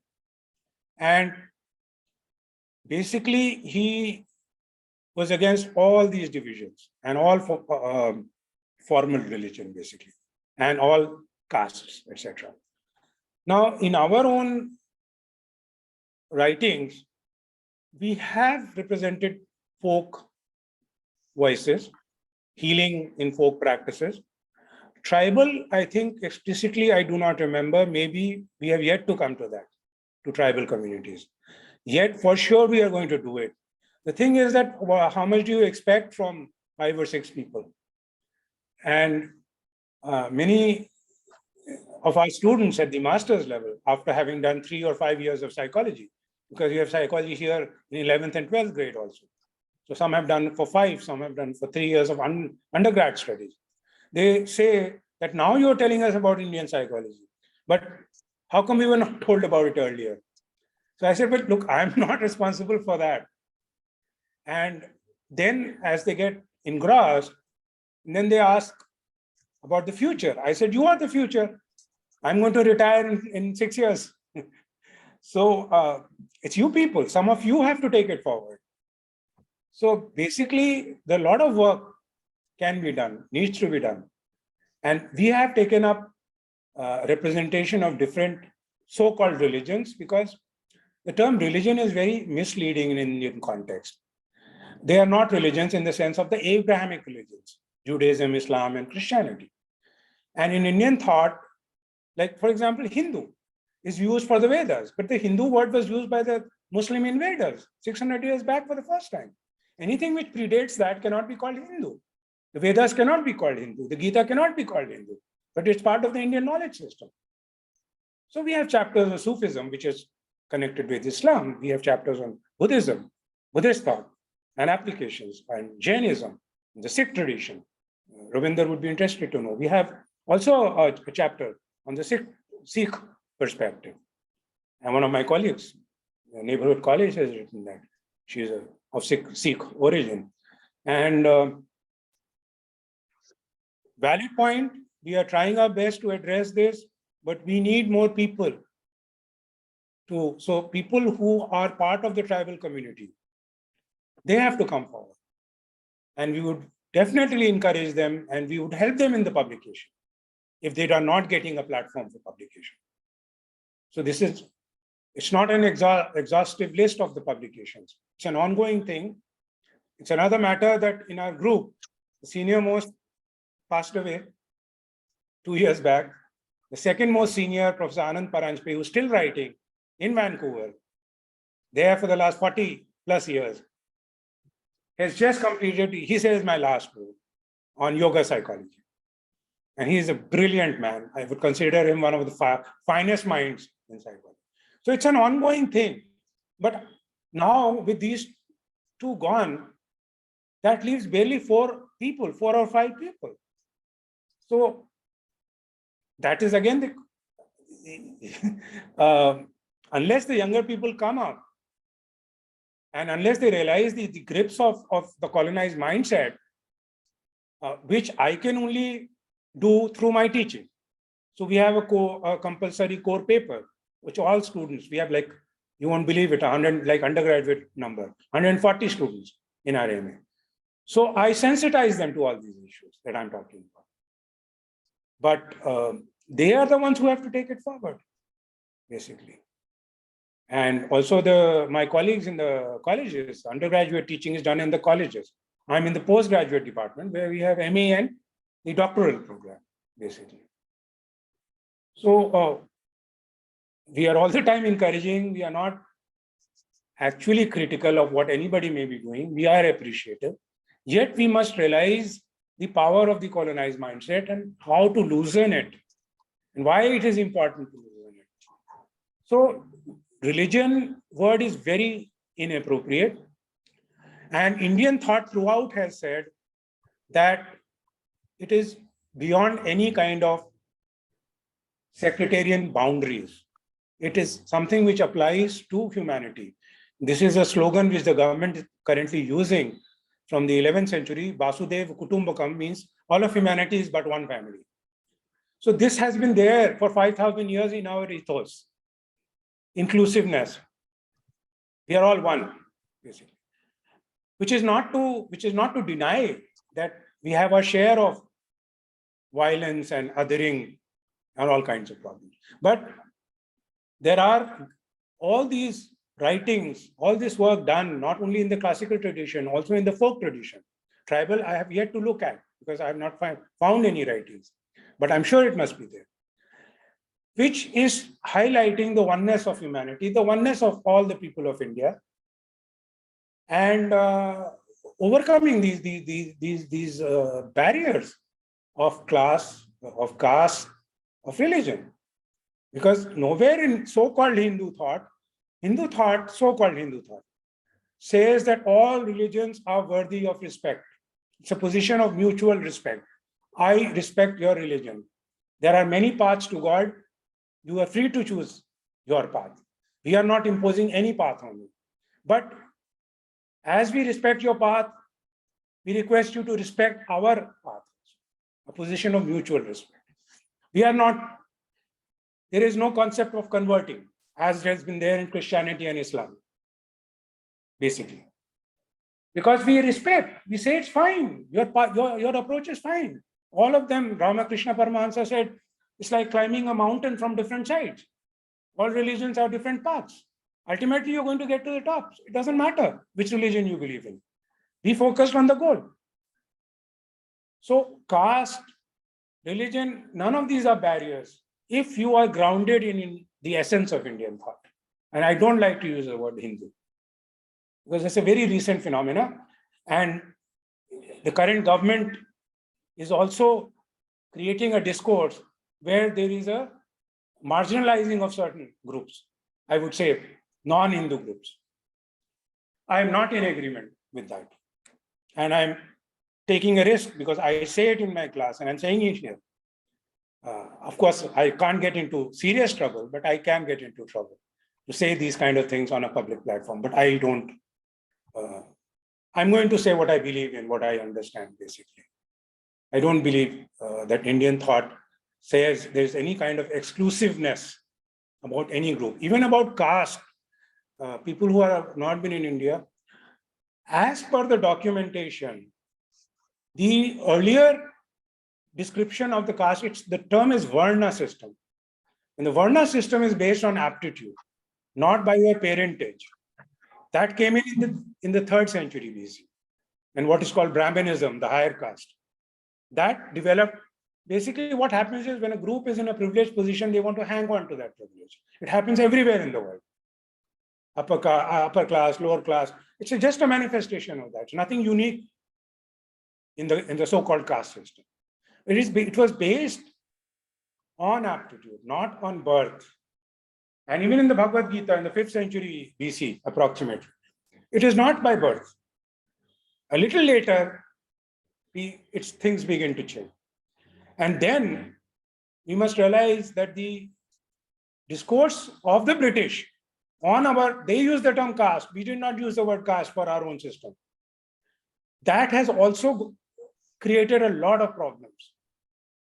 And basically, he was against all these divisions and all formal religion, basically, and all castes, etc. Now, in our own writings, we have represented folk voices, healing in folk practices. Tribal, I think explicitly, I do not remember. Maybe we have yet to come to that, to tribal communities. Yet, for sure, we are going to do it. The thing is that, well, how much do you expect from 5 or 6 people? And many of our students at the master's level, after having done 3 or 5 years of psychology, because we have psychology here in 11th and 12th grade also. So some have done for 5, some have done for 3 years of undergrad studies. They say that now you're telling us about Indian psychology, but how come we were not told about it earlier? So I said, but look, I'm not responsible for that. And then as they get engrossed, then they ask about the future. I said, you are the future. I'm going to retire in 6 years. So it's you people. Some of you have to take it forward. So basically, a lot of work can be done, needs to be done. And we have taken up representation of different so-called religions, because the term religion is very misleading in Indian context. They are not religions in the sense of the Abrahamic religions, Judaism, Islam, and Christianity. And in Indian thought, like, for example, Hindu is used for the Vedas, but the Hindu word was used by the Muslim invaders 600 years back for the first time. Anything which predates that cannot be called Hindu. The Vedas cannot be called Hindu. The Gita cannot be called Hindu, but it's part of the Indian knowledge system. So we have chapters on Sufism, which is connected with Islam. We have chapters on Buddhism, Buddhist thought, and applications, and Jainism, the Sikh tradition. Ravinder would be interested to know. We have also a chapter on the Sikh perspective. And one of my colleagues, the neighborhood college, has written that. She's of Sikh origin. And valid point, we are trying our best to address this, but we need more people. So people who are part of the tribal community, they have to come forward. And we would definitely encourage them, and we would help them in the publication if they are not getting a platform for publication. So it's not an exhaustive list of the publications. It's an ongoing thing. It's another matter that in our group, the senior most passed away 2 years back. The second most senior, Professor Anand Paranjpe, who's still writing in Vancouver, there for the last 40 plus years, has just completed, he says, my last book on yoga psychology. And he's a brilliant man. I would consider him one of the finest minds in psychology. So it's an ongoing thing. But now with these 2 gone, that leaves barely 4 or 5 people. So that is again unless the younger people come up, and unless they realize the grips of the colonized mindset, which I can only do through my teaching. So we have a compulsory core paper, which all students, we have, like, you won't believe it, 100, like undergraduate number, 140 students in our MA. So I sensitize them to all these issues that I'm talking about. But they are the ones who have to take it forward, basically. And also my colleagues in the colleges, undergraduate teaching is done in the colleges. I'm in the postgraduate department where we have MA and the doctoral program, basically. So we are all the time encouraging, we are not actually critical of what anybody may be doing. We are appreciative. Yet we must realize the power of the colonized mindset and how to loosen it and why it is important to loosen it. So religion word is very inappropriate. And Indian thought throughout has said that it is beyond any kind of sectarian boundaries. It is something which applies to humanity. This is a slogan which the government is currently using from the 11th century. Vasudev Kutumbakam means all of humanity is but one family. So this has been there for 5,000 years in our ethos. Inclusiveness. We are all one, basically. Which is not to deny that we have a share of violence and othering and all kinds of problems. But there are all these writings, all this work done, not only in the classical tradition, also in the folk tradition. Tribal, I have yet to look at because I have not found any writings, but I'm sure it must be there, which is highlighting the oneness of humanity, the oneness of all the people of India, and overcoming these barriers of class, of caste, of religion. Because nowhere in so-called Hindu thought, so-called Hindu thought, says that all religions are worthy of respect. It's a position of mutual respect. I respect your religion. There are many paths to God. You are free to choose your path. We are not imposing any path on you. But as we respect your path, we request you to respect our path. A position of mutual respect. We are not, there is no concept of converting, as has been there in Christianity and Islam, basically. Because we respect, we say it's fine, your approach is fine. All of them, Ramakrishna Paramahansa said, it's like climbing a mountain from different sides. All religions have different paths. Ultimately, you're going to get to the top. It doesn't matter which religion you believe in. Be focused on the goal. So caste, religion, none of these are barriers if you are grounded in the essence of Indian thought. And I don't like to use the word Hindu because it's a very recent phenomena. And the current government is also creating a discourse where there is a marginalizing of certain groups, I would say non-Hindu groups. I am not in agreement with that. And I'm taking a risk because I say it in my class and I'm saying it here. Of course, I can't get into serious trouble, but I can get into trouble to say these kind of things on a public platform. But I don't, I'm going to say what I believe in, what I understand, basically. I don't believe that Indian thought says there's any kind of exclusiveness about any group, even about caste. People who have not been in India, as per the documentation, the earlier description of the caste, the term is Varna system. And the Varna system is based on aptitude, not by your parentage. That came in the 3rd century BC. And what is called Brahmanism, the higher caste. That developed, basically what happens is when a group is in a privileged position, they want to hang on to that privilege. It happens everywhere in the world. Upper class, lower class. It's just a manifestation of that. It's nothing unique in the so-called caste system. It was based on aptitude, not on birth. And even in the Bhagavad Gita in the 5th century BC, approximately, it is not by birth. A little later, things begin to change. And then we must realize that the discourse of the British they use the term caste. We did not use the word caste for our own system. That has also created a lot of problems.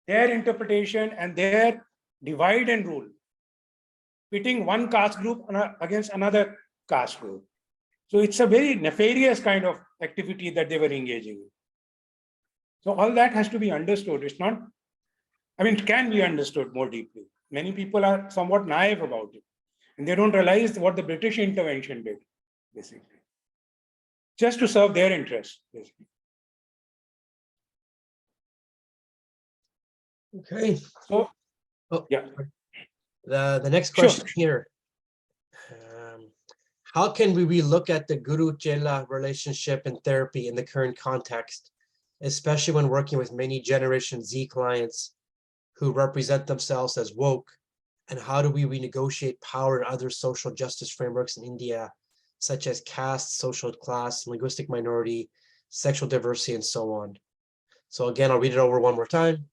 Their interpretation and their divide and rule, pitting one caste group against another caste group. So it's a very nefarious kind of activity that they were engaging in. So all that has to be understood. It's not, it can be understood more deeply. Many people are somewhat naive about it. And they don't realize what the British intervention did, basically. Just to serve their interests, basically. Okay. So, Oh, yeah. The next Sure. question here. How can we relook at the Guru-Chela relationship in therapy in the current context, especially when working with many Generation Z clients who represent themselves as woke? And how do we renegotiate power in other social justice frameworks in India, such as caste, social class, linguistic minority, sexual diversity, and so on? So again, I'll read it over one more time.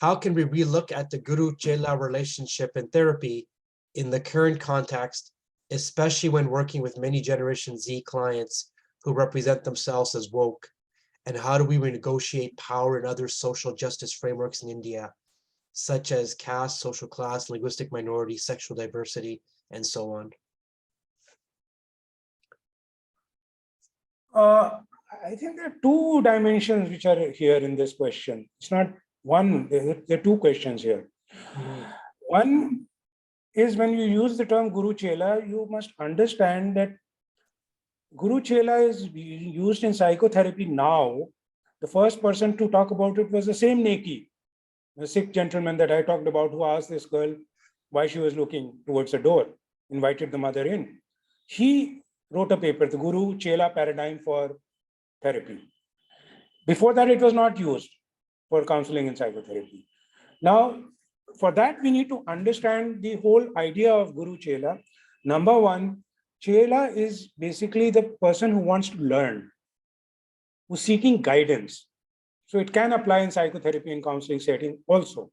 How can we relook at the Guru-Chela relationship in therapy in the current context, especially when working with many Generation Z clients who represent themselves as woke? And how do we renegotiate power in other social justice frameworks in India, such as caste, social class, linguistic minority, sexual diversity, and so on? I think there are two dimensions which are here in this question. It's not one, there are two questions here. One is when you use the term Guru Chela, you must understand that Guru Chela is used in psychotherapy now. The first person to talk about it was the same Neki, the Sikh gentleman that I talked about, who asked this girl why she was looking towards the door, invited the mother in. He wrote a paper, the Guru Chela paradigm for therapy. Before that, it was not used for counseling and psychotherapy. Now, for that, we need to understand the whole idea of Guru Chela. Number one, Chela is basically the person who wants to learn, who's seeking guidance. So it can apply in psychotherapy and counseling setting also.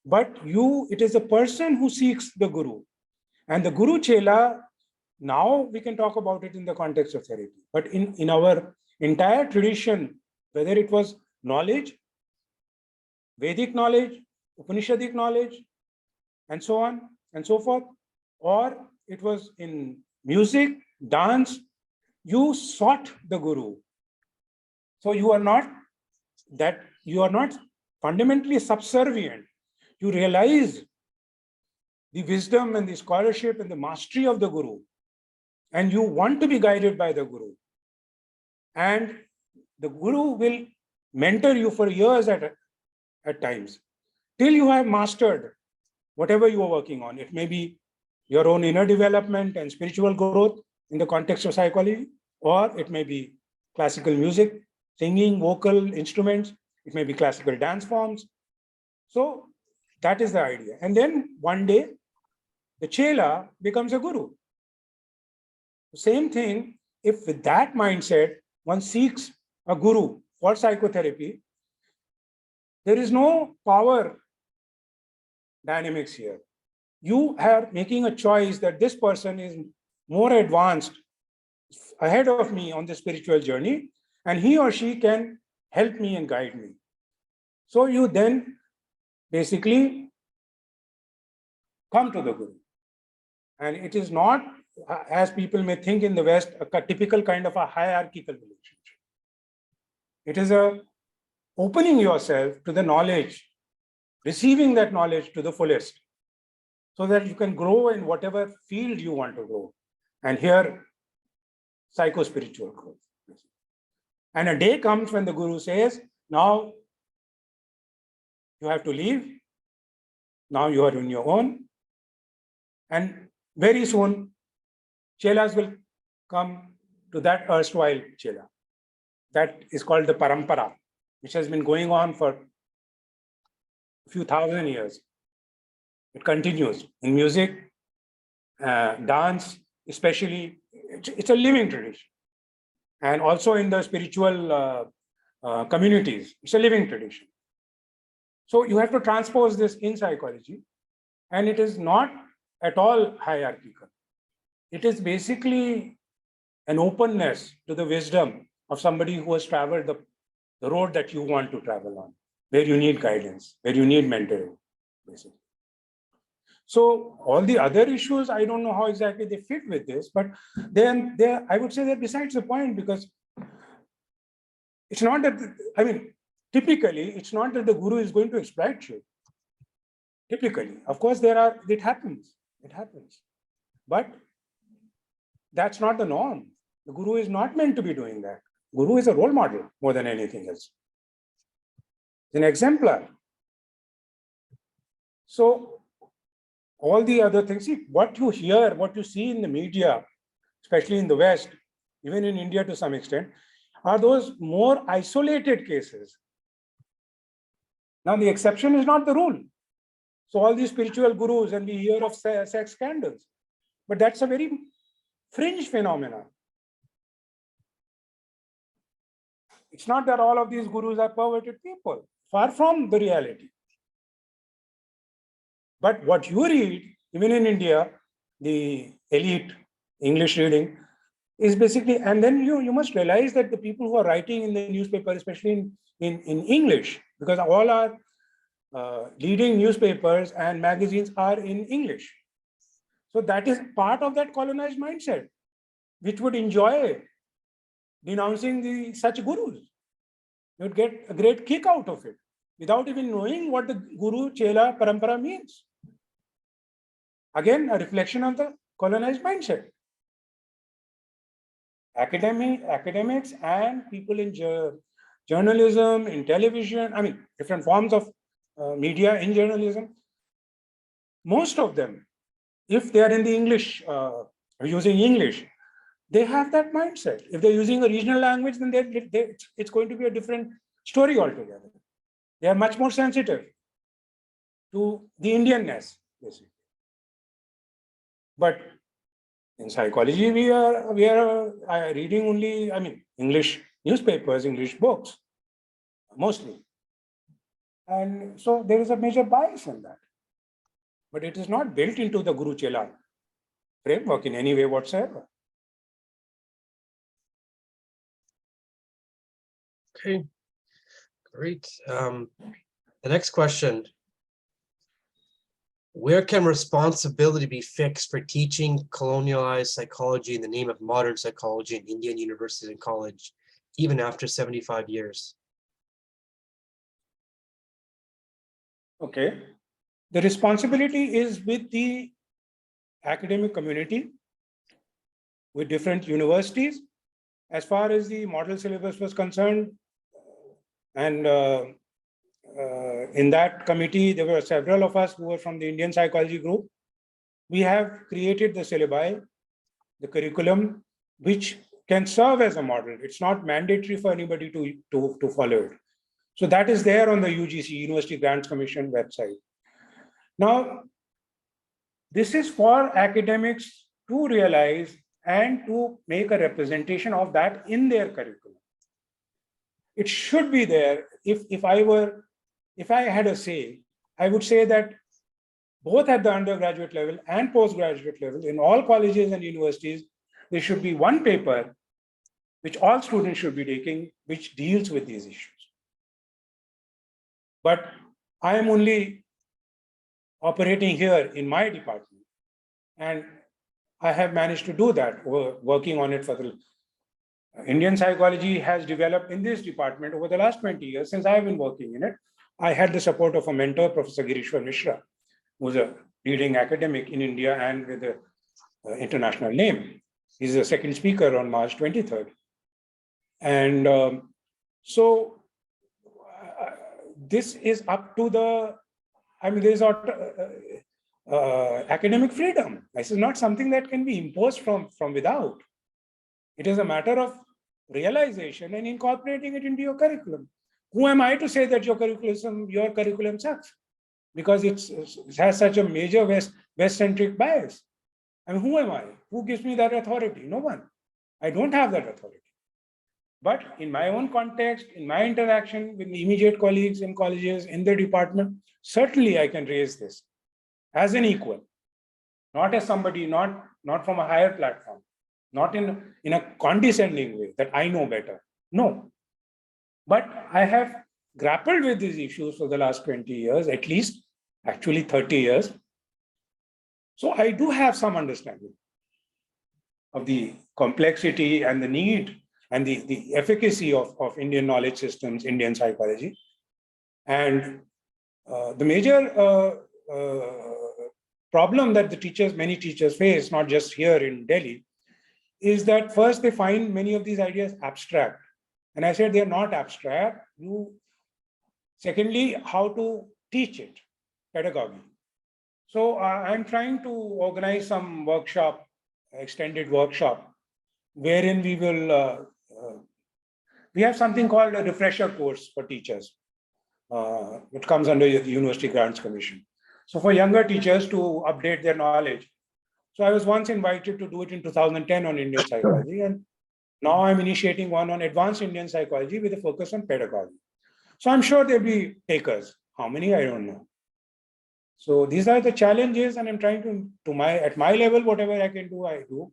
But it is the person who seeks the Guru. And the Guru Chela, now we can talk about it in the context of therapy. But in our entire tradition, whether it was knowledge, Vedic knowledge, Upanishadic knowledge, and so on and so forth, or it was in music, dance, you sought the Guru. So you are not fundamentally subservient. You realize the wisdom and the scholarship and the mastery of the Guru, and you want to be guided by the Guru. And the Guru will mentor you for years at times, till you have mastered whatever you are working on. It may be your own inner development and spiritual growth in the context of psychology, or it may be classical music, singing, vocal instruments, it may be classical dance forms. So that is the idea. And then one day, the Chela becomes a Guru. Same thing, if with that mindset, one seeks a Guru for psychotherapy, there is no power dynamics here. You are making a choice that this person is more advanced, ahead of me on the spiritual journey, and he or she can help me and guide me. So you then basically come to the Guru. And it is not, as people may think in the West, a typical kind of a hierarchical relationship. It is a opening yourself to the knowledge, receiving that knowledge to the fullest, so that you can grow in whatever field you want to grow. And here, psycho-spiritual growth. And a day comes when the Guru says, now you have to leave. Now you are on your own. And very soon, Chelas will come to that erstwhile Chela. That is called the Parampara, which has been going on for a few thousand years. It continues in music, dance, especially. It's a living tradition. And also in the spiritual communities, it's a living tradition. So you have to transpose this in psychology, and it is not at all hierarchical. It is basically an openness to the wisdom of somebody who has traveled the road that you want to travel on, where you need guidance, where you need mentoring, basically. So all the other issues, I don't know how exactly they fit with this, but then I would say they're besides the point, because it's not that, typically, it's not that the Guru is going to exploit you. Typically, of course, it happens. But that's not the norm. The Guru is not meant to be doing that. Guru is a role model more than anything else. It's an exemplar. So all the other things. See, what you hear, what you see in the media, especially in the West, even in India to some extent, are those more isolated cases. Now, the exception is not the rule. So all these spiritual gurus, and we hear of sex scandals, but that's a very fringe phenomenon. It's not that all of these gurus are perverted people, far from the reality. But what you read, even in India, the elite English reading is basically, and then you must realize that the people who are writing in the newspaper, especially in English, because all our leading newspapers and magazines are in English. So that is part of that colonized mindset, which would enjoy denouncing such gurus. You would get a great kick out of it without even knowing what the guru, chela, parampara means. Again, a reflection of the colonized mindset. Academics and people in journalism, in television, I mean, different forms of media in journalism, most of them, if they are in the English, using English, they have that mindset. If they're using a regional language, then it's going to be a different story altogether. They are much more sensitive to the Indianness, basically. But in psychology, we are reading only, I mean, English newspapers, English books, mostly. And so there is a major bias in that. But it is not built into the Guru Chela framework in any way whatsoever. Okay, great. The next question. Where can responsibility be fixed for teaching colonialized psychology in the name of modern psychology in Indian universities and college, even after 75 years? Okay. The responsibility is with the academic community, with different universities. As far as the model syllabus was concerned, and in that committee, there were several of us who were from the Indian psychology group. We have created the syllabi, the curriculum, which can serve as a model. It's not mandatory for anybody to follow it. So that is there on the UGC, University Grants Commission website. Now, this is for academics to realize and to make a representation of that in their curriculum. It should be there. If I had a say, I would say that both at the undergraduate level and postgraduate level, in all colleges and universities, there should be one paper which all students should be taking, which deals with these issues. But I am only operating here in my department, and I have managed to do that, working on it for the Indian psychology has developed in this department over the last 20 years since I've been working in it. I had the support of a mentor, Professor Girishwar Mishra, who's a leading academic in India and with an international name. He's the second speaker on March 23rd. And so this is up to the, I mean, there's academic freedom. This is not something that can be imposed from without. It is a matter of realization and incorporating it into your curriculum. Who am I to say that your curriculum sucks? Because it has such a major West-centric bias. I mean, who am I? Who gives me that authority? No one. I don't have that authority. But in my own context, in my interaction with immediate colleagues in colleges, in the department, certainly I can raise this as an equal, not as somebody, not from a higher platform, not in a condescending way that I know better. No. But I have grappled with these issues for the last 20 years, at least, actually 30 years. So I do have some understanding of the complexity and the need and the efficacy of Indian knowledge systems, Indian psychology. And the major problem that many teachers face, not just here in Delhi, is that first they find many of these ideas abstract. And I said they're not abstract. Secondly, how to teach it, pedagogy. So I'm trying to organize some workshop, extended workshop, wherein we have something called a refresher course for teachers, which comes under the University Grants Commission. So for younger teachers to update their knowledge. So I was once invited to do it in 2010 on Indian psychology, and now I'm initiating one on advanced Indian psychology with a focus on pedagogy. So I'm sure there'll be takers. How many, I don't know. So these are the challenges, and I'm trying to at my level, whatever I can do, I do.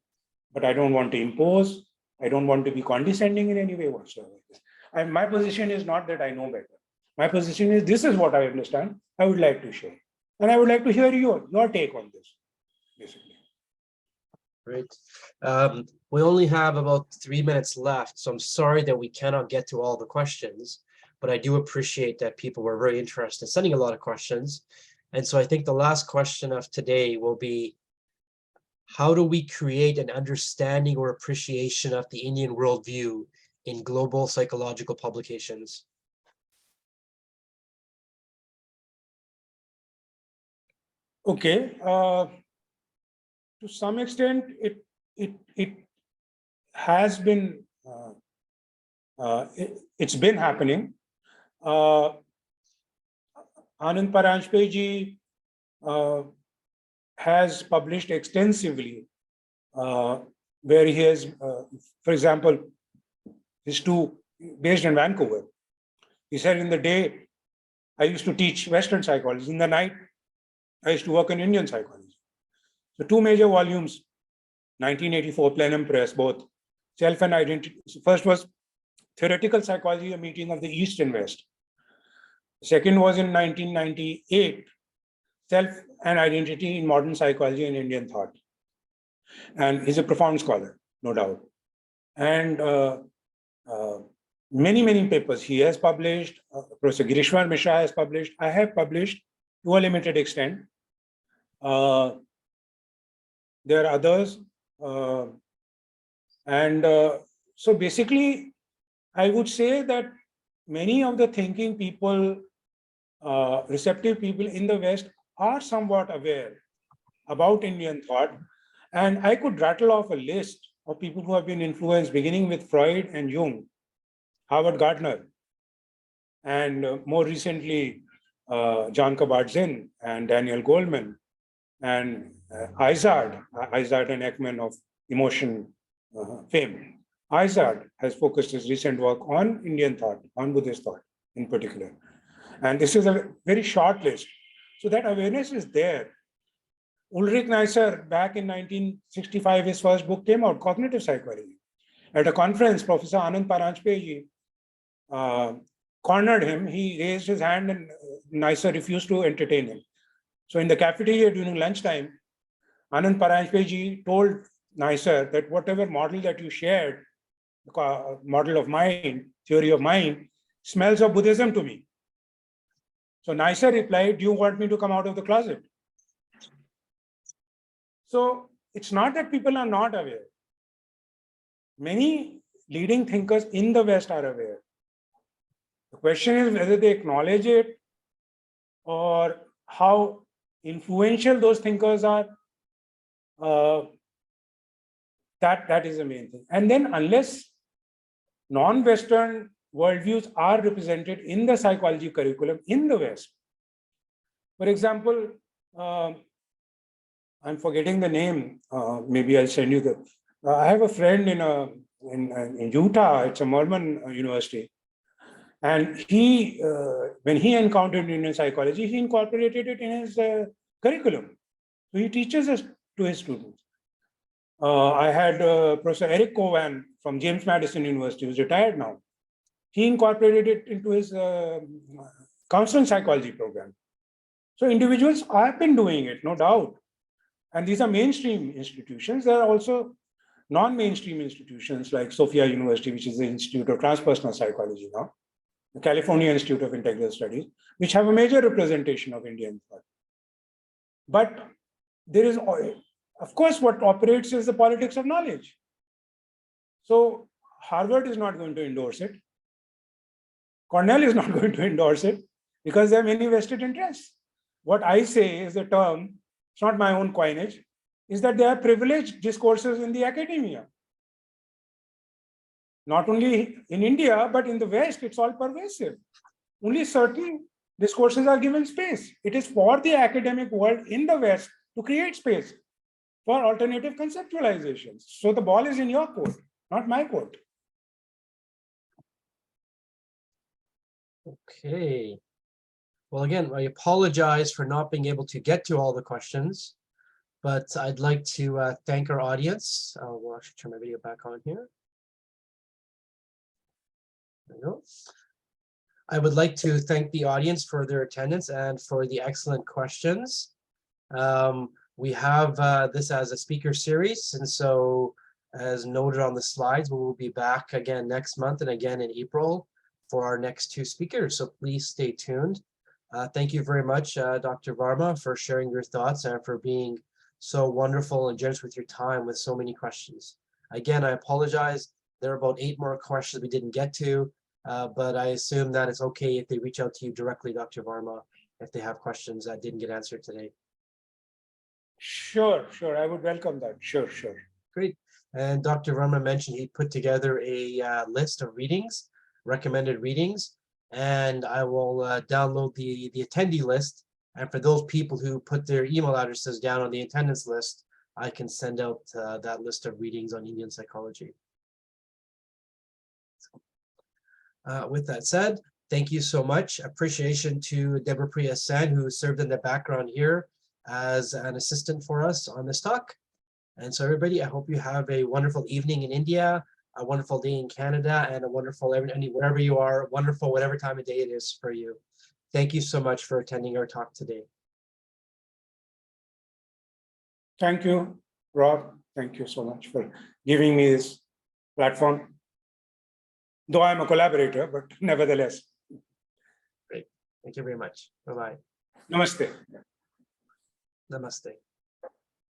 But I don't want to impose. I don't want to be condescending in any way whatsoever. My position is not that I know better. My position is this is what I understand. I would like to share, and I would like to hear your take on this, basically. Great. We only have about 3 minutes left, so I'm sorry that we cannot get to all the questions, but I do appreciate that people were very interested in sending a lot of questions. And so I think the last question of today will be, how do we create an understanding or appreciation of the Indian worldview in global psychological publications? Okay. To some extent, it has been it's been happening. Anand Paranjpeji has published extensively, where he has, for example, his two based in Vancouver. He said, in the day, I used to teach Western psychology. In the night, I used to work in Indian psychology. So two major volumes, 1984, Plenum Press, both Self and Identity. First was Theoretical Psychology, a meeting of the East and West. Second was in 1998, Self and Identity in Modern Psychology and Indian Thought. And he's a profound scholar, no doubt. And many papers he has published. Professor Girishwar Mishra has published. I have published to a limited extent. There are others. So basically, I would say that many of the thinking people, receptive people in the West are somewhat aware about Indian thought. And I could rattle off a list of people who have been influenced, beginning with Freud and Jung, Howard Gardner, and more recently, John Kabat-Zinn and Daniel Goleman, and Izard and Ekman of emotion fame. Izard has focused his recent work on Indian thought, on Buddhist thought in particular. And this is a very short list. So that awareness is there. Ulrich Neisser, back in 1965, his first book came out, Cognitive Psychology. At a conference, Professor Anand Paranjpeji cornered him. He raised his hand and Neisser refused to entertain him. So in the cafeteria during lunchtime, Anand Paranjpeji told Neisser that whatever model that you shared, model of mind, theory of mind, smells of Buddhism to me. So Neisser replied, do you want me to come out of the closet? So it's not that people are not aware. Many leading thinkers in the West are aware. The question is whether they acknowledge it or how influential those thinkers are. That is the main thing. And then unless non-Western worldviews are represented in the psychology curriculum in the West, for example, I'm forgetting the name. Maybe I'll send you the. I have a friend in Utah. It's a Mormon university, and he, when he encountered Indian psychology, he incorporated it in his curriculum. So he teaches it to his students. I had Professor Eric Cowan from James Madison University, who's retired now. He incorporated it into his counseling psychology program. So individuals have been doing it, no doubt. And these are mainstream institutions. There are also non-mainstream institutions like Sophia University, which is the Institute of Transpersonal Psychology now, the California Institute of Integral Studies, which have a major representation of Indian thought. But there is, of course, what operates is the politics of knowledge. So Harvard is not going to endorse it. Cornell is not going to endorse it because there are many vested interests. What I say is the term it's not my own coinage, is that there are privileged discourses in the academia. Not only in India, but in the West, it's all pervasive. Only certain discourses are given space. It is for the academic world in the West to create space for alternative conceptualizations. So the ball is in your court, not my court. Okay. Well, again, I apologize for not being able to get to all the questions, but I'd like to thank our audience. We'll actually turn my video back on here. There we go. I would like to thank the audience for their attendance and for the excellent questions. We have this as a speaker series, and so as noted on the slides, we will be back again next month and again in April for our next two speakers, so please stay tuned. Thank you very much, Dr. Varma, for sharing your thoughts and for being so wonderful and generous with your time with so many questions. Again, I apologize. There are about 8 more questions we didn't get to, but I assume that it's okay if they reach out to you directly, Dr. Varma, if they have questions that didn't get answered today. Sure, I would welcome that. Sure. Great. And Dr. Varma mentioned he put together a list of readings, recommended readings, and I will download the attendee list. And for those people who put their email addresses down on the attendance list, I can send out that list of readings on Indian psychology. With that said, thank you so much. Appreciation to Deborah Priya Sen, who served in the background here as an assistant for us on this talk. And so everybody, I hope you have a wonderful evening in India, a wonderful day in Canada, and a wonderful wherever you are, wonderful whatever time of day it is for you. Thank you so much for attending our talk today. Thank you, Rob. Thank you so much for giving me this platform. Though I'm a collaborator, but nevertheless. Great. Thank you very much. Bye-bye. Namaste. Namaste.